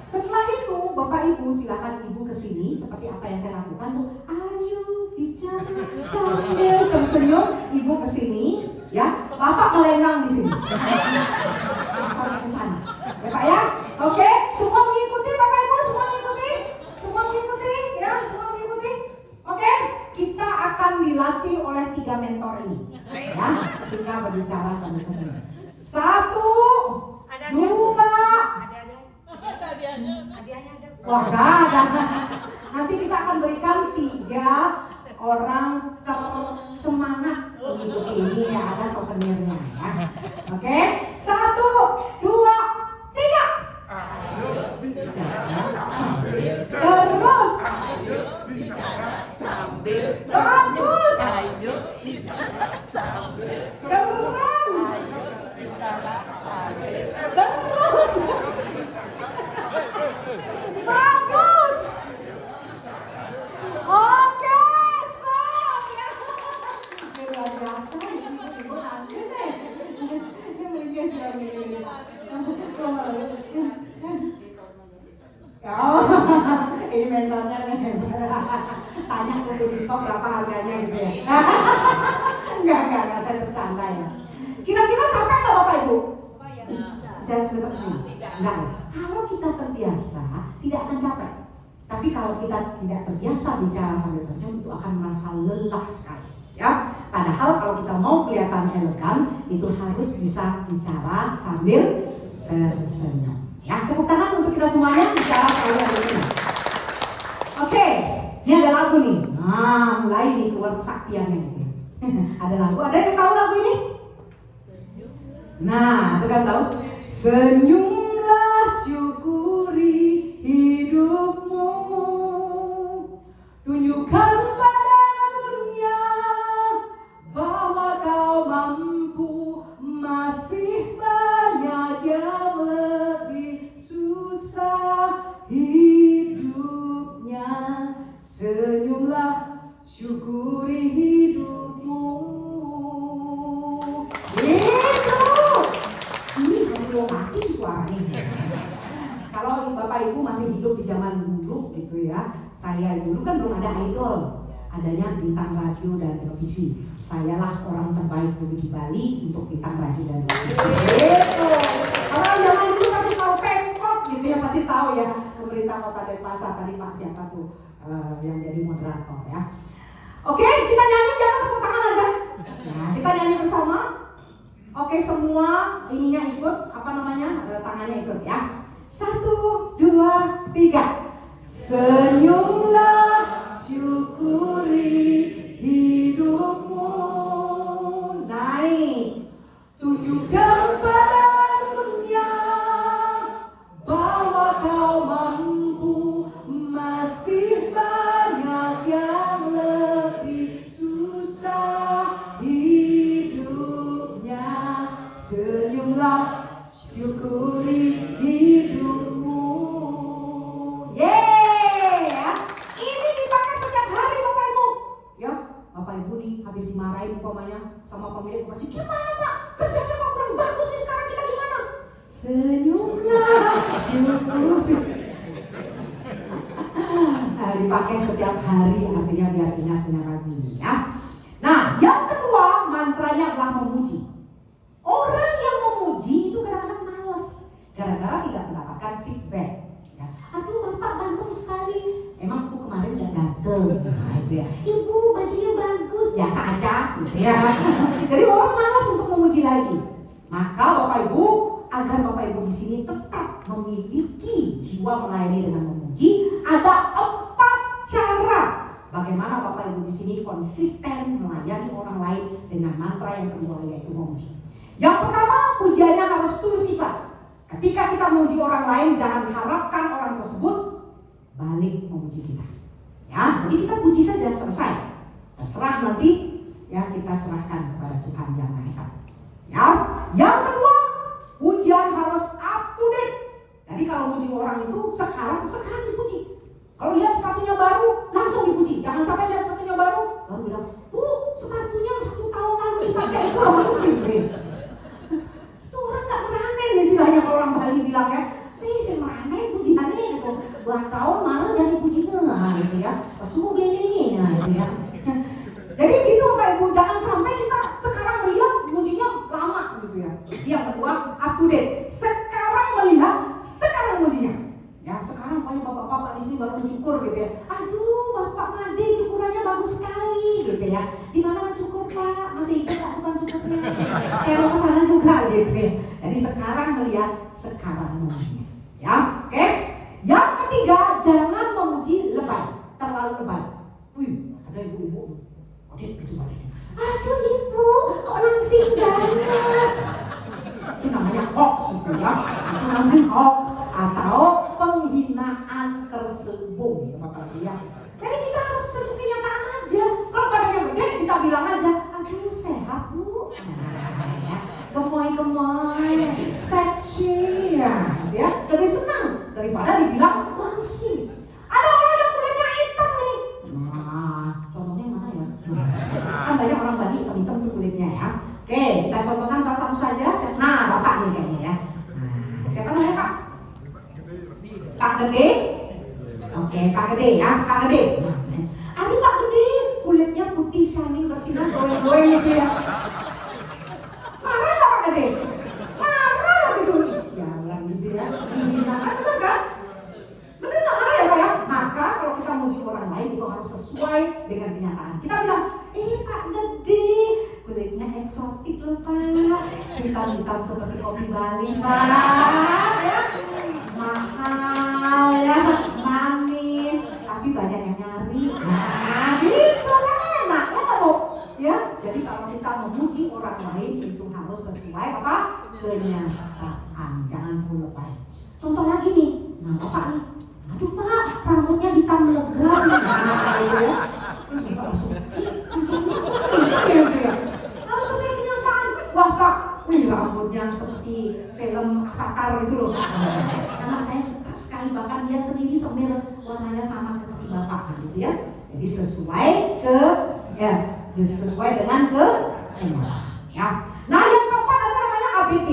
Setelah itu, Bapak Ibu silakan Ibu ke sini seperti apa yang saya lakukan, Bu. Ayo bicara sambil tersenyum. Ibu ke sini, ya. Bapak melenggang di sini. Sampai ke sana. Ya, Pak ya. Oke, semua mengikuti Bapak Ibu, semua mengikuti. Semua mengikuti, ya, semua mengikuti. Oke, kita akan dilatih oleh 3 mentor ini. Ya, ketika berbicara sambil tersenyum. 1, 2. Wah, gak ada. Nanti kita akan berikan 3 orang tersemangat mengikuti ini ya, ada souvenirnya ya. Oke, 1, 2, 3.
Ayo bicara sambil
Terus.
Ayo bicara
sambil
Bagus.
ayo bicara sambil
Keren.
bicara sambil
Terus. Bagus. Oke, stop ya. Luar biasa, ibu lanjut deh. Oh, ini mentornya nih. Tanya ke diskon berapa harganya gitu ya. Enggak, saya bercanda ya. Kira-kira capek nggak Bapak Ibu? Saya sebentar sini. Enggak. Kalau kita terbiasa, tidak akan capek. Tapi kalau kita tidak terbiasa bicara sambil tersenyum, itu akan merasa lelah sekali. Ya, padahal kalau kita mau kelihatan elegan, itu harus bisa bicara sambil tersenyum. Ya, tepuk tangan untuk kita semuanya bicara sambil tersenyum. Oke, ini ada lagu nih. Nah, mulai nih keluar kesaktiannya gitu. Ada lagu, ada yang tahu lagu ini? Nah, suka tahu? Senyumlah, syukuri hidupmu, tunjukkan pada dunia bahwa kau mampu. Masih banyak yang lebih susah hidupnya. Senyumlah, syukuri hidupmu. Ini kalau mati suaranya. Kalau Bapak Ibu masih hidup di zaman dulu gitu ya, saya dulu kan belum ada idol, adanya bintang radio dan televisi. Sayalah orang terbaik dulu di Bali untuk bintang radio dan televisi. Gitu. Kalau zaman dulu pasti tahu Pemkot gitu ya, pasti tahu ya, pemerintah Kota Denpasar. Tadi Pak siapa tuh yang jadi moderator ya. Oke, kita nyanyi, jangan tepuk tangan aja. Nah, kita nyanyi bersama. Oke, semua ininya ikut, apa namanya, tangannya ikut ya. 1, 2, 3. Senyumlah, syukuri hidupmu. Naik. Tunjukkan pada dunia bahwa kau mampu. Masih banyak yang lebih susah hidupnya. Senyumlah, syukuri hidupmu. Yeay! Ini dipakai setiap hari Bapak Ibu. Ya, Bapak Ibu nih habis dimarahin umpamanya sama pemilik operasi. Gimana Pak? Kerjanya Pak kurang bagus nih, sekarang kita gimana? Senyumlah, syukuri. Dipakai setiap hari, artinya biar ingat lagi. ya. Nah, yang kedua mantranya adalah memuji. Orang yang memuji itu kadang-kadang malas gara-gara tidak mendapatkan feedback. Ya. Aduh, Bapak ganteng sekali. Emang aku kemarin gak ganteng, nah, gitu ya. Ibu bajunya bagus, biasa aja, gitu ya. Jadi orang malas untuk memuji lagi. Maka Bapak Ibu, agar Bapak Ibu di sini tetap memiliki jiwa melayani dengan memuji, ada 4 cara bagaimana Bapak Ibu di sini konsisten melayani orang lain dengan mantra yang kedua, yaitu memuji. Yang pertama, pujiannya harus tulus ikhlas. Ketika kita memuji orang lain, jangan harapkan orang tersebut balik memuji kita. Ya, jadi kita puji saja, selesai. Terserah nanti, ya kita serahkan kepada Tuhan Yang Maha Esa. Ya, yang kedua, pujian harus up to date. Jadi kalau memuji orang itu sekarang dipuji. Kalau lihat sepatunya baru, langsung dipuji. Jangan sampai lihat sepatunya baru bilang, sepatunya 1 tahun lalu dipakai itu apa puji? Itu orang nggak merane istilahnya kalau orang Bali bilang ya. Saya merane pujiannya gitu. 2 tahun malah jadi pujinya, gitu ya. Semua beli nah gitu ya. Jadi gitu Bapak Ibu, jangan sampai kita sekarang melihat mujinya lama gitu ya. Yang kedua, up to date. Sekarang melihat, sekarang mujinya. Ya, sekarang banyak bapak-bapak di sini baru mencukur gitu ya. Aduh, Bapak Made cukurannya bagus sekali gitu ya. Di mana mencukur Pak? Masih ikut tak bukan cukurnya? Saya mau kesana juga gitu ya. Jadi sekarang melihat, sekarang mujinya. Ya, oke. Yang ketiga, jangan memuji lebay, terlalu lebay. Wih, ada ibu-ibu. Gitu badannya. Aduh Ibu, kok langsing banget. Itu namanya hoax gitu ya. Itu namanya hoax atau penghinaan terselubung ya Bapak Ibu ya. Jadi kita harus sesuatu kenyataan aja. Kalau badannya gede, kita bilang aja, aduh sehat Bu. Nah, ya. Gemoy-gemoy, seksi ya. Lebih senang daripada dibilang langsing. Ada orang yang kulitnya hitam nih. Nah, contohnya mana ya? Kan banyak orang Bali hitam-hitam tuh kulitnya ya. Oke, kita contohkan salah satu saja. Nah, Bapak nih kayaknya ya. Nah, siapa namanya Pak? Pak Gede. Oke, Pak Gede ya, Pak Gede. Aduh Pak Gede, kulitnya putih shining bersinar glowing gitu ya. Marah nggak Pak Gede? Marah gitu. Sialan gitu ya. Dihinakan bener kan? Bener nggak marah ya Pak ya? Maka kalau kita muji orang lain itu harus sesuai dengan kenyataan. Kita bilang, Pak Gede, kulitnya eksotik loh Pak. Hitam-hitam seperti kopi Bali Pak. Ya. Mahal ya, manis, tapi banyak yang nyari. Nah, gitu kan enak ya kan Bu? Ya, jadi kalau kita memuji orang lain itu harus sesuai apa? Kenyataan, jangan lebay. Contoh lagi nih, nah Bapak nih, aduh Pak, rambutnya hitam legam. Nah, itu ya. Harus sesuai kenyataan. Wah Pak, rambutnya seperti film Avatar gitu loh. Karena saya suka sekali, bahkan dia sendiri semir warnanya sama seperti Bapak gitu ya. Jadi sesuai sesuai dengan kenyataan ya. Nah yang keempat ada namanya ABT.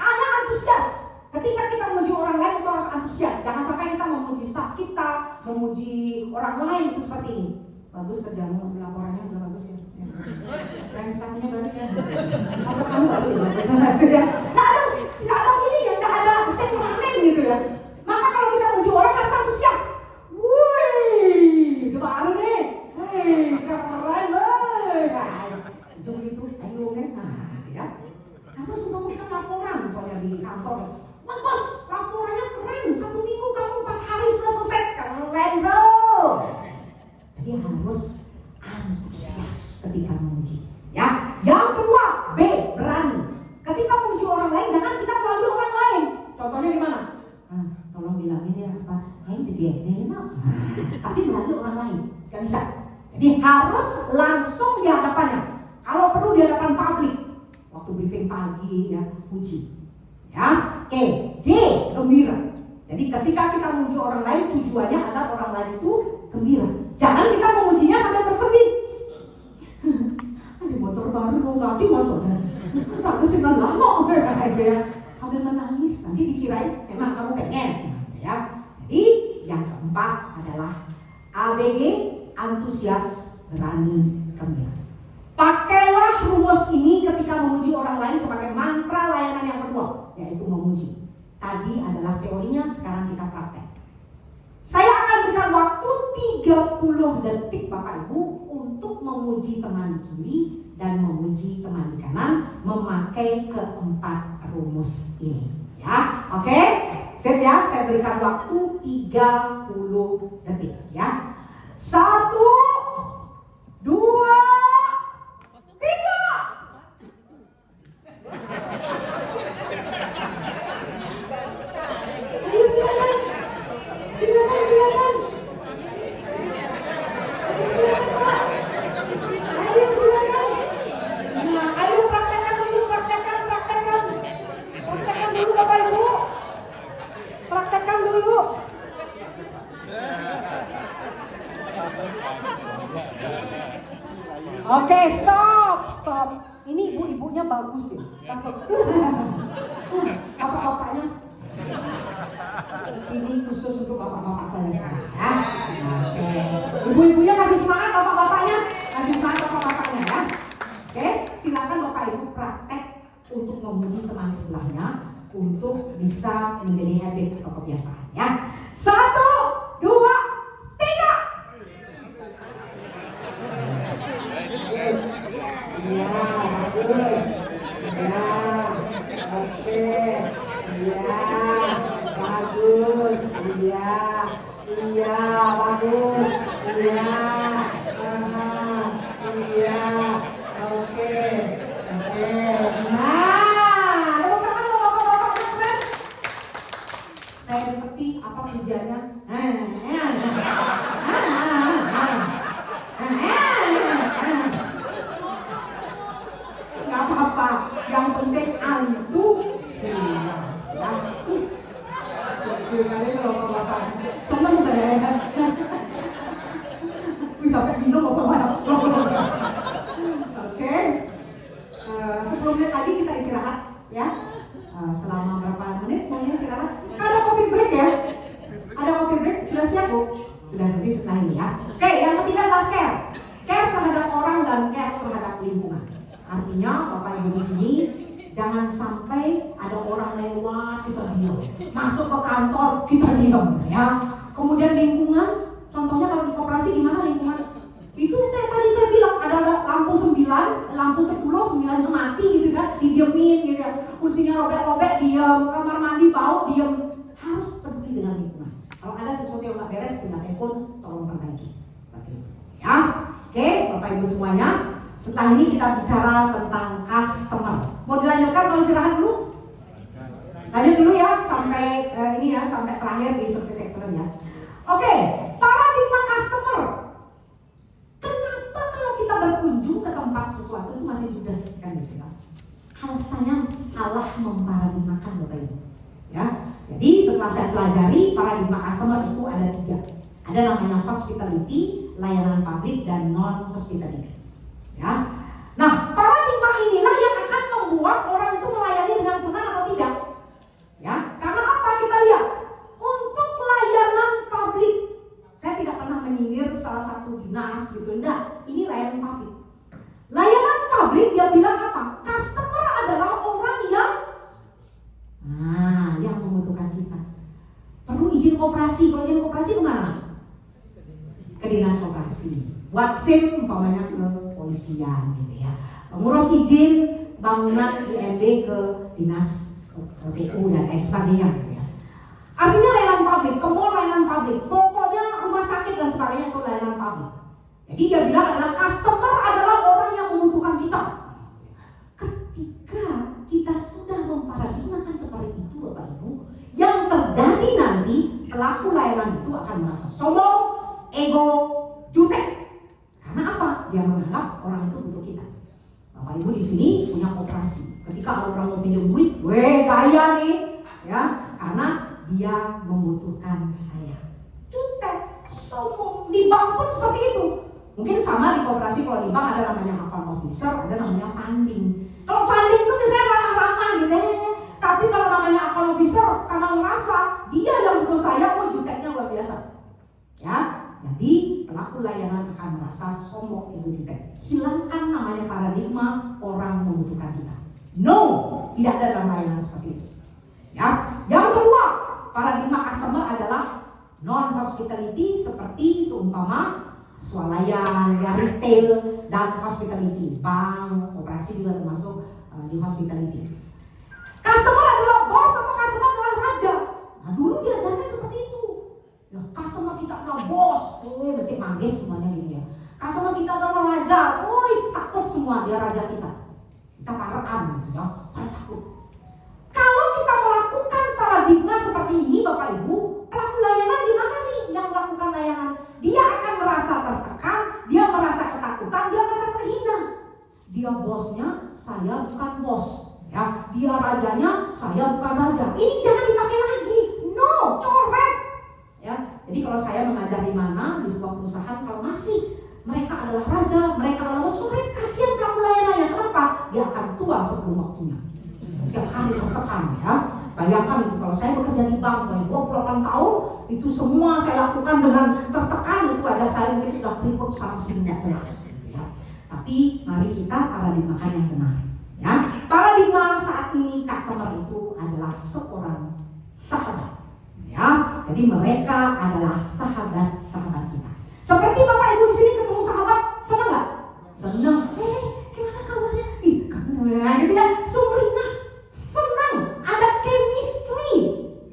Anak antusias. Ketika kita memuji orang lain itu harus antusias. Jangan sampai kita memuji staf kita, memuji orang lain itu seperti ini. Bagus kerjamu, laporannya udah bagus ya. Yang stafnya baru ya. Atau kamu baru ya bagus ya. Nggak ada ini ya, nggak ada sentimen gitu ya. Maka kalau kita memuji orang harus antusias. Wih, coba anu nih. Keren Jom gitu, ayo nih. Nah, ya. Terus memberikan laporan pokoknya di kantor. Wah bos, laporannya keren. 1 minggu kamu 4 hari sudah selesai. Keren bro. Jadi harus antusias ketika memuji. Ya, yang kedua, B, berani. Ketika memuji orang lain, jangan kita melalui orang lain. Contohnya gimana? Tolong bilangin ya apa? Jadi ini tapi melalui orang lain, gak bisa. Jadi harus langsung di hadapannya. Kalau perlu di hadapan publik. Waktu briefing pagi ya, puji. Ya, oke. G, gembira. Jadi ketika kita memuji orang lain, tujuannya agar orang lain itu gembira. Jangan kita memujinya sampai bersedih. Ada motor baru dong, ganti motornya. Tapi sudah lama kayak ya. Sambil menangis, nanti dikirain memang kamu pengen. Ya. Jadi yang keempat adalah ABG, antusias, berani, gembira. Pakailah rumus ini ketika memuji orang lain sebagai mantra layanan yang kedua, yaitu memuji. Tadi adalah teorinya, sekarang kita praktek. Saya akan berikan waktu 30 detik Bapak Ibu untuk memuji teman kiri dan memuji teman di kanan memakai keempat rumus ini. Ya, oke? Sip ya, saya berikan waktu 30 detik ya. 1, 2, 3. Silakan. Nah, ayo praktekkan dulu Bapak Ibu. Praktekkan dulu. Oke, stop. Ini ibu-ibunya bagus ya. Langsung. Bapak-bapaknya. Ini khusus untuk bapak-bapak saya ya. Oke. Ibu-ibunya kasih semangat, bapak-bapaknya kasih semangat bapak-bapaknya ya. Oke, silakan Bapak Ibu praktek untuk memuji teman sebelahnya untuk bisa menjadi habit atau kebiasaan ya. 1, 2, 3. Ya, bagus. Ya, oke. Ya, bagus. Iya, bagus. Iya, oke. Nah, tepuk tangan bapak-bapak sekalian. Saya mengerti apa pujiannya. Gak apa-apa, yang penting antusias. Lucu kali bapak-bapak, seneng saya. Sampai minum bapak-bapak. Oke. 10 menit lagi kita istirahat ya. Selama berapa menit maunya istirahat? Ada coffee break ya? Ada coffee break? Sudah siap Bu? Sudah, nanti setelah ini ya. Oke, yang ketiga adalah care. Care terhadap orang dan care terhadap lingkungan. Artinya Bapak Ibu di sini jangan sampai ada orang lewat kita diam, masuk ke kantor kita diam ya. Kemudian lingkungan, contohnya kalau di koperasi gimana lingkungan? Itu tadi saya bilang ada lampu 9, lampu 10, 9 itu mati gitu kan, didiemin gitu ya. Kursinya robek-robek diam, kamar mandi bau diam. Harus peduli dengan lingkungan. Kalau ada sesuatu yang nggak beres, pindah telepon, tolong perbaiki. Ya, oke, Bapak Ibu semuanya. Setelah ini kita bicara tentang customer. Mau dilanjutkan atau istirahat dulu? Lanjut dulu ya sampai ini ya, sampai terakhir di service excellence ya. Oke, paradigma customer. Kenapa kalau kita berkunjung ke tempat sesuatu itu masih judes kan gitu ya? Alasannya salah memparadigmakan Bapak Ibu. Ya, jadi setelah saya pelajari paradigma customer itu ada 3. Ada namanya hospitality, layanan publik, dan non hospitality. Ya, nah paradigma inilah yang akan membuat orang itu melayani dengan senang atau tidak. Ya, karena apa kita lihat untuk layanan publik, saya tidak pernah menyindir salah satu dinas gitu, enggak. Ini layanan publik. Layanan publik dia bilang apa? Customer adalah orang yang membutuhkan kita. Perlu izin koperasi, kalau izin koperasi kemana? Ke dinas koperasi. Buat SIM umpamanya ke polisian gitu ya. Mengurus izin bangunan IMB ke dinas PU dan sebagainya gitu ya. Artinya layanan publik, ke mall layanan publik, pokoknya rumah sakit dan sebagainya itu layanan publik. Jadi dia bilang adalah customer adalah orang yang membutuhkan kita. Ketika kita sudah memparadigmakan seperti itu Bapak Ibu, yang terjadi nanti pelaku layanan itu akan merasa sombong, ego, jutek. Karena apa? Dia menganggap orang itu butuh kita. Bapak Ibu di sini punya koperasi. Ketika ada orang mau pinjam duit, gaya nih, ya, karena dia membutuhkan saya. Jutek, sombong. Di bank pun seperti itu. Mungkin sama di koperasi, kalau di bank ada namanya account officer, ada namanya funding. Kalau funding itu biasanya ramah-ramah gitu. Tapi kalau namanya account officer, karena merasa dia yang butuh saya, juteknya luar biasa. Ya, jadi pelaku pelaku layanan akan merasa sombong ego jutek. Hilangkan namanya paradigma orang membutuhkan kita. No, tidak ada dalam layanan seperti itu. Ya, yang kedua, paradigma customer adalah non-hospitality seperti seumpama swalayan, ya retail dan hospitality. Bank, operasi juga termasuk di hospitality. Customer adalah bos atau customer adalah raja. Nah dulu diajarkan seperti itu. Ya, customer kita adalah bos, becek manggis semuanya gini ya. Customer kita adalah raja, takut semua dia raja kita. Kita paraan gitu ya, pada takut. Kalau kita melakukan paradigma seperti ini Bapak Ibu, pelaku layanan gimana nih yang melakukan layanan? Dia akan merasa tertekan, dia merasa ketakutan, dia merasa terhina. Dia bosnya, saya bukan bos. Ya, dia rajanya, saya bukan raja. Ini jangan dipakai lagi. No, coret. Ya, jadi kalau saya mengajar di mana di sebuah perusahaan, kalau masih mereka adalah raja, mereka adalah coret, kasihan pelaku layanannya. Kenapa? Dia akan tua sebelum waktunya. Setiap hari tertekan ya. Bayangkan itu kalau saya bekerja di bank 28 tahun, itu semua saya lakukan dengan tertekan, itu wajah saya mungkin sudah keriput sampai tidak jelas. Ya. Tapi mari kita paradigmakan yang benar. Ya, paradigma saat ini customer itu adalah seorang sahabat. Ya, jadi mereka adalah sahabat-sahabat kita. Seperti Bapak Ibu di sini ketemu sahabat, senang nggak? Senang. Gimana kabarnya? Nah, gitu ya, sumringah, senang, ada chemistry.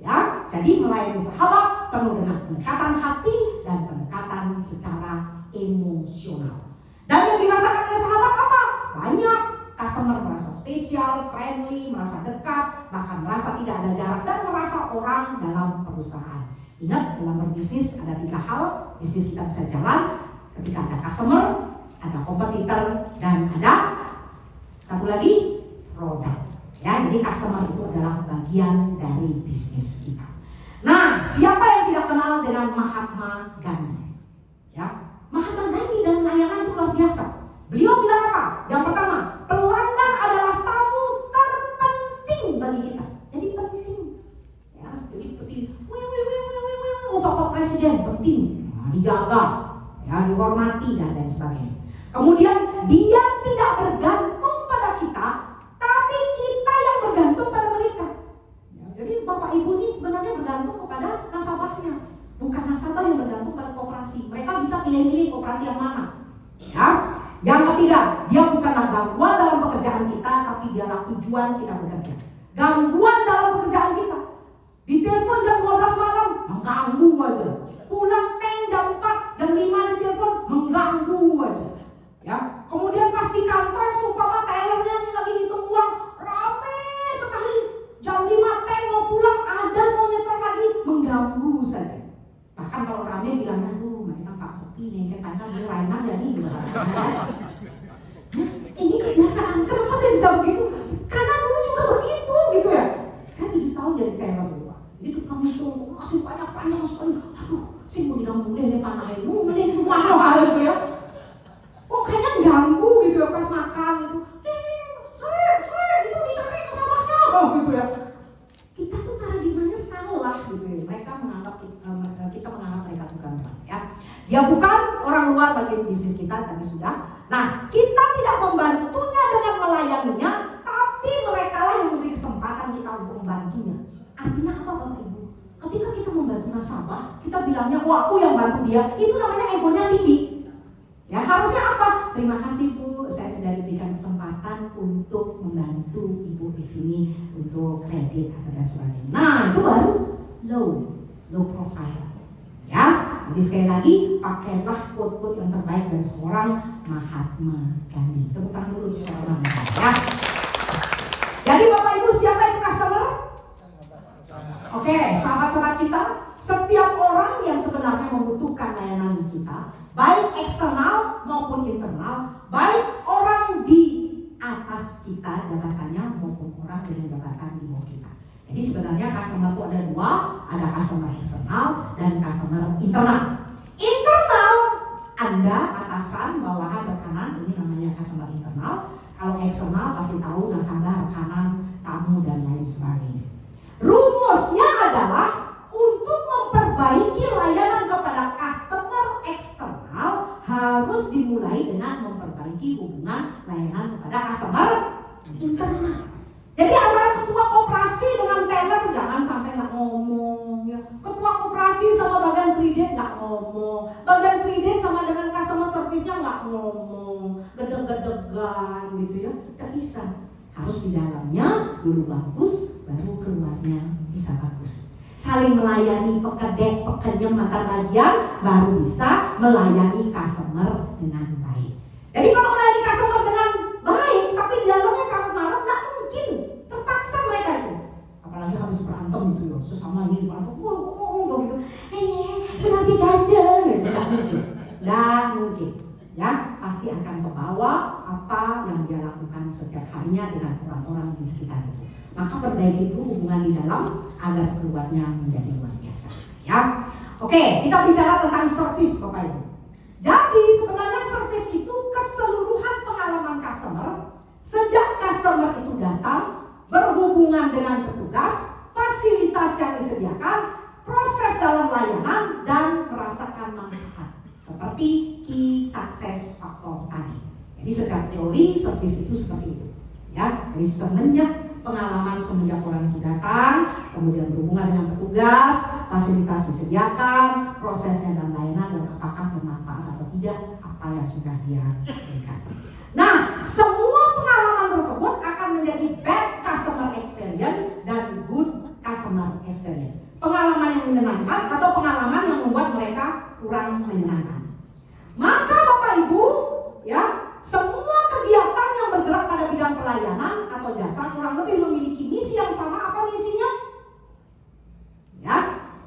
Ya, jadi melayani sahabat penuh dengan pendekatan hati dan pendekatan secara emosional. Dan yang dirasakan oleh sahabat apa? Banyak. Customer merasa spesial, friendly, merasa dekat, bahkan merasa tidak ada jarak dan merasa orang dalam perusahaan. Ingat, dalam berbisnis ada 3 hal bisnis kita bisa jalan ketika ada customer, ada kompetitor, dan ada satu lagi produk. Ya, jadi customer itu adalah bagian dari bisnis kita. Nah, siapa yang tidak kenal dengan Mahatma Gandhi? Ya, Mahatma Gandhi dan layanan itu luar biasa. Beliau bilang apa? Yang pertama, pelanggan adalah tamu terpenting bagi kita. Jadi penting. Ya, jadi penting. Bapak Presiden penting. Nah, dijaga, ya, dihormati dan lain sebagainya. Kemudian dia tidak bergantung pada kita, tapi kita yang bergantung pada mereka. Ya, jadi Bapak Ibu ini sebenarnya bergantung kepada nasabahnya, bukan nasabah yang bergantung pada koperasi. Mereka bisa pilih-pilih koperasi yang mana. Ya. Yang ketiga, dia bukanlah gangguan dalam pekerjaan kita, tapi dialah tujuan kita bekerja. Gangguan dalam pekerjaan kita. Ditelepon jam 12 malam, mengganggu aja. Pulang jam 4, jam 5 ditelepon, mengganggu aja. Ya, kemudian pas di kantor, sumpama tellernya ini lagi hitung uang, rame sekali. Jam 5 mau pulang, ada mau nyetor lagi, mengganggu saja. Bahkan kalau rame bilang, aduh, mereka Pak sepi nih, karena dia layanan jadi gimana? Ini kebiasaan, kenapa saya bisa begitu? Karena dulu juga begitu, gitu ya. Saya 7 tahun jadi teller dulu. Itu kamu itu masih banyak sekali. Aduh, saya mau bilang mulai nih panahnya, mulai mahal gitu ya. Kok kayaknya ganggu gitu ya pas makan itu. Itu dicari nasabahnya, gitu ya. Kita tuh paradigmanya salah gitu ya. Mereka menganggap kita menganggap mereka bukan orang ya. Dia bukan orang luar bagian bisnis kita tadi sudah. Nah, kita tidak membantunya dengan melayaninya, tapi mereka lah yang memberi kesempatan kita untuk membantunya. Artinya apa Bapak Ibu? Ketika kita membantu nasabah, kita bilangnya, wah aku yang bantu dia, itu namanya egonya tinggi. Ya harusnya apa? Terima kasih Bu, saya sudah diberikan kesempatan untuk membantu Ibu di sini untuk kredit atau dan sebagainya. Nah itu baru low profile. Ya, jadi sekali lagi pakailah quote-quote yang terbaik dari seorang Mahatma Gandhi. Tepuk tangan dulu untuk seorang ya. Jadi Bapak Ibu siapa itu customer? Oke, sahabat-sahabat kita, setiap orang yang sebenarnya membutuhkan layanan kita, baik eksternal maupun internal, baik orang di atas kita jabatannya maupun orang dengan jabatan di bawah kita. Jadi sebenarnya customer itu ada 2, ada customer eksternal dan customer internal. Internal, Anda atasan, bawahan, rekanan, ini namanya customer internal. Kalau eksternal pasti tahu nasabah, rekanan, tamu dan lain sebagainya. Rumusnya adalah untuk memperbaiki layanan kepada customer eksternal, harus dimulai dengan memperbaiki hubungan layanan kepada customer internal. Jadi antara ketua koperasi dengan teller jangan sampai nggak ngomong ya. Ketua koperasi sama bagian kredit nggak ngomong, bagian kredit sama dengan customer service-nya nggak ngomong, gedeg-gedegan gitu ya, terpisah. Harus di dalamnya dulu bagus, baru keluarnya bisa bagus. Saling melayani pekerja mata bagian, baru bisa melayani customer dengan baik. Jadi kalau melayani customer dengan baik, tapi di dalamnya carut marut, nggak mungkin. Terpaksa mereka itu. Apalagi habis berantem gitu loh, sesama ini berantem, gitu. Kenapa gagal? Nggak mungkin. Ya, pasti akan membawa apa yang dia lakukan setiap harinya dengan orang-orang di sekitar itu. Maka perbaiki dulu hubungan di dalam agar keluarnya menjadi luar biasa. Ya, oke, kita bicara tentang service, Bapak Ibu. Jadi sebenarnya service itu keseluruhan pengalaman customer sejak customer itu datang, berhubungan dengan petugas, fasilitas yang disediakan, proses dalam layanan, dan merasakan manfaat. Seperti key success factor tadi. Jadi secara teori service itu seperti itu. Ya, jadi semenjak orang itu datang, kemudian berhubungan dengan petugas, fasilitas disediakan, prosesnya dan layanan, dan apakah bermanfaat atau tidak apa yang sudah dia berikan. Nah, semua pengalaman tersebut akan menjadi bad customer experience dan good customer experience. Pengalaman yang menyenangkan atau pengalaman yang membuat mereka kurang menyenangkan. Maka Bapak Ibu, ya, semua kegiatan yang bergerak pada bidang pelayanan atau jasa kurang lebih memiliki misi yang sama. Apa misinya? Ya,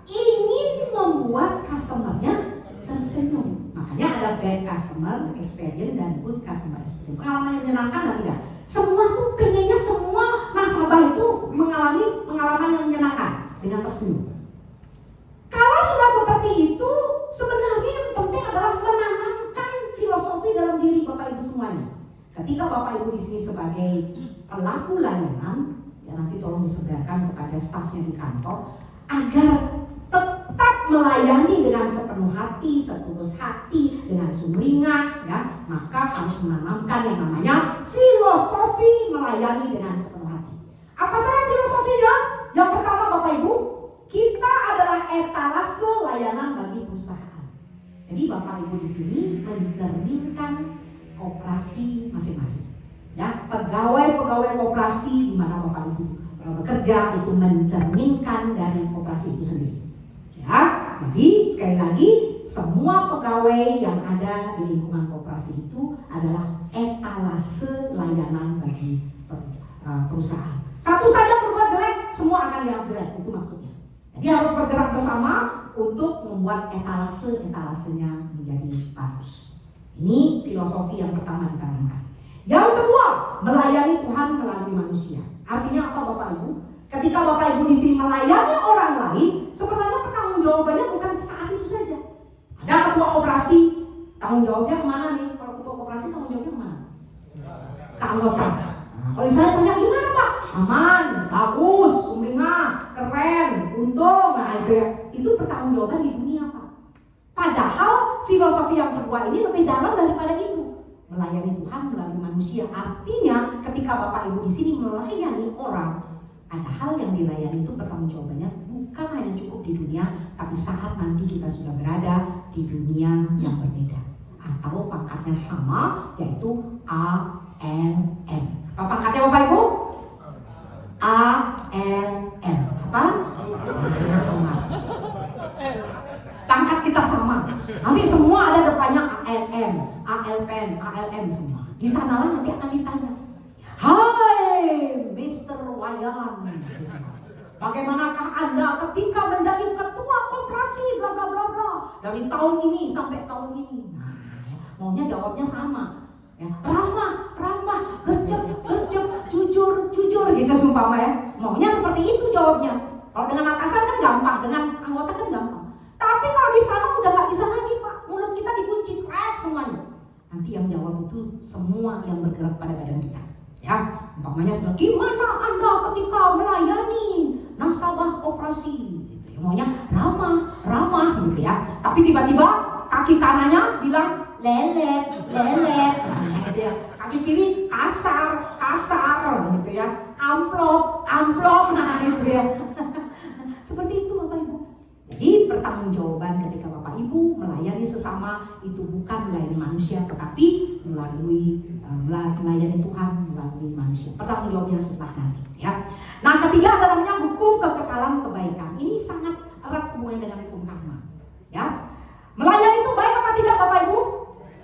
ingin membuat customernya tersenyum. Makanya ada bad customer experience dan good customer experience. Pengalaman yang menyenangkan dan tidak. Semua tuh pengennya semua nasabah itu mengalami pengalaman yang menyenangkan dengan tersenyum. Kalau sudah seperti itu, sebenarnya yang penting adalah menanamkan filosofi dalam diri Bapak Ibu semuanya. Ketika Bapak Ibu di sini sebagai pelaku layanan, ya nanti tolong disediakan kepada stafnya di kantor agar tetap melayani dengan sepenuh hati, setulus hati, dengan sumringah, ya, maka harus menanamkan yang namanya filosofi melayani dengan sepenuh hati. Apa saja filosofinya? Yang pertama Bapak Ibu, kita adalah etalase layanan bagi perusahaan. Jadi Bapak Ibu di sini mencerminkan koperasi masing-masing. Ya, pegawai-pegawai koperasi di mana Bapak Ibu bekerja itu mencerminkan dari koperasi itu sendiri. Ya, jadi sekali lagi semua pegawai yang ada di lingkungan koperasi itu adalah etalase layanan bagi perusahaan. Satu saja berbuat jelek, semua akan dianggap jelek, itu maksudnya. Jadi harus bergerak bersama untuk membuat etalasenya menjadi bagus. Ini filosofi yang pertama ditanamkan. Yang kedua, melayani Tuhan melalui manusia. Artinya apa Bapak Ibu? Ketika Bapak Ibu di sini melayani orang lain, sebenarnya pertanggungjawabannya bukan saat itu saja. Ada ketua koperasi, tanggung jawabnya kemana nih? Kalau ketua koperasi tanggung jawabnya kemana? Ke anggota. Nah, kalau saya tanya gimana Pak? Aman, bagus, sumringah, keren, untung, nah itu ya. Itu pertanggungjawaban di dunia Pak. Padahal filosofi yang kedua ini lebih dalam daripada itu. Melayani Tuhan melalui manusia. Artinya ketika Bapak Ibu di sini melayani orang, ada hal yang dilayani itu pertanggungjawabannya bukan hanya cukup di dunia, tapi saat nanti kita sudah berada di dunia yang berbeda. Atau pangkatnya sama, yaitu ALM. Apa pangkatnya Bapak Ibu? ALM. Apa? Pangkat kita sama. Nanti semua ada depannya ALM, ALPN, ALM semua. Di sanalah nanti akan ditanya, hai Mr. Wayan, bagaimanakah Anda ketika menjadi ketua koperasi bla bla bla bla dari tahun ini sampai tahun ini? Nah, maunya jawabnya sama. Ya, ramah, gercep, jujur gitu sumpah ya. Maunya seperti itu jawabnya. Kalau dengan atasan kan gampang, dengan anggota kan gampang. Tapi kalau di sana udah nggak bisa lagi Pak, mulut kita dikunci, semuanya. Nanti yang jawab itu semua yang bergerak pada badan kita. Ya, umpamanya sudah gimana Anda ketika melayani nasabah operasi? Gitu ya. Maunya ramah gitu ya. Tapi tiba-tiba kaki kanannya bilang lelet. Nah, gitu ya. Kaki kiri kasar, gitu ya. Amplop, nah gitu ya. Seperti itu Bapak Ibu. Jadi pertanggungjawaban ketika Bapak Ibu melayani sesama itu bukan melayani manusia, tetapi melayani Tuhan melalui manusia. Pertanggungjawabannya setelah nanti, ya. Nah, ketiga adalah namanya hukum kekekalan kebaikan. Ini sangat erat hubungannya dengan hukum karma, ya. Melayani itu baik apa tidak Bapak Ibu?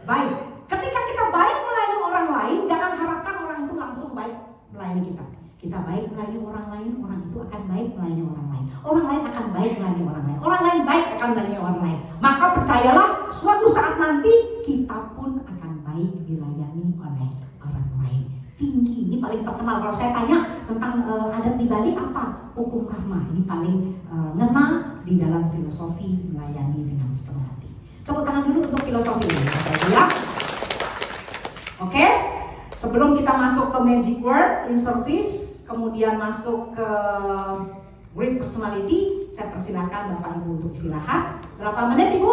Baik. Ketika kita baik melayani orang lain, jangan harapkan orang itu langsung baik melayani kita. Kita baik melayani orang lain, orang itu akan baik melayani orang lain. Orang lain akan baik melayani orang lain. Orang lain baik akan melayani orang lain. Maka percayalah, suatu saat nanti kita pun akan baik dilayani oleh orang lain. Tinggi, ini paling terkenal. Kalau saya tanya tentang adat di Bali apa? Hukum karma. Ini paling ngena di dalam filosofi melayani dengan sepenuh hati. Tepuk tangan dulu untuk filosofi ini. Ya. Oke, sebelum kita masuk ke magic word in service, kemudian masuk ke great personality, saya persilakan Bapak Ibu untuk istirahat. Berapa menit Ibu?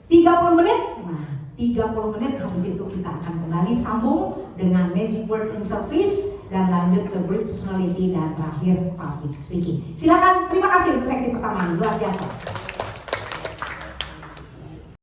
30 menit? Nah, 30 menit habis itu kita akan kembali sambung dengan magic word in service dan lanjut ke great personality dan terakhir public speaking. Silakan, terima kasih untuk seksi pertama, luar biasa.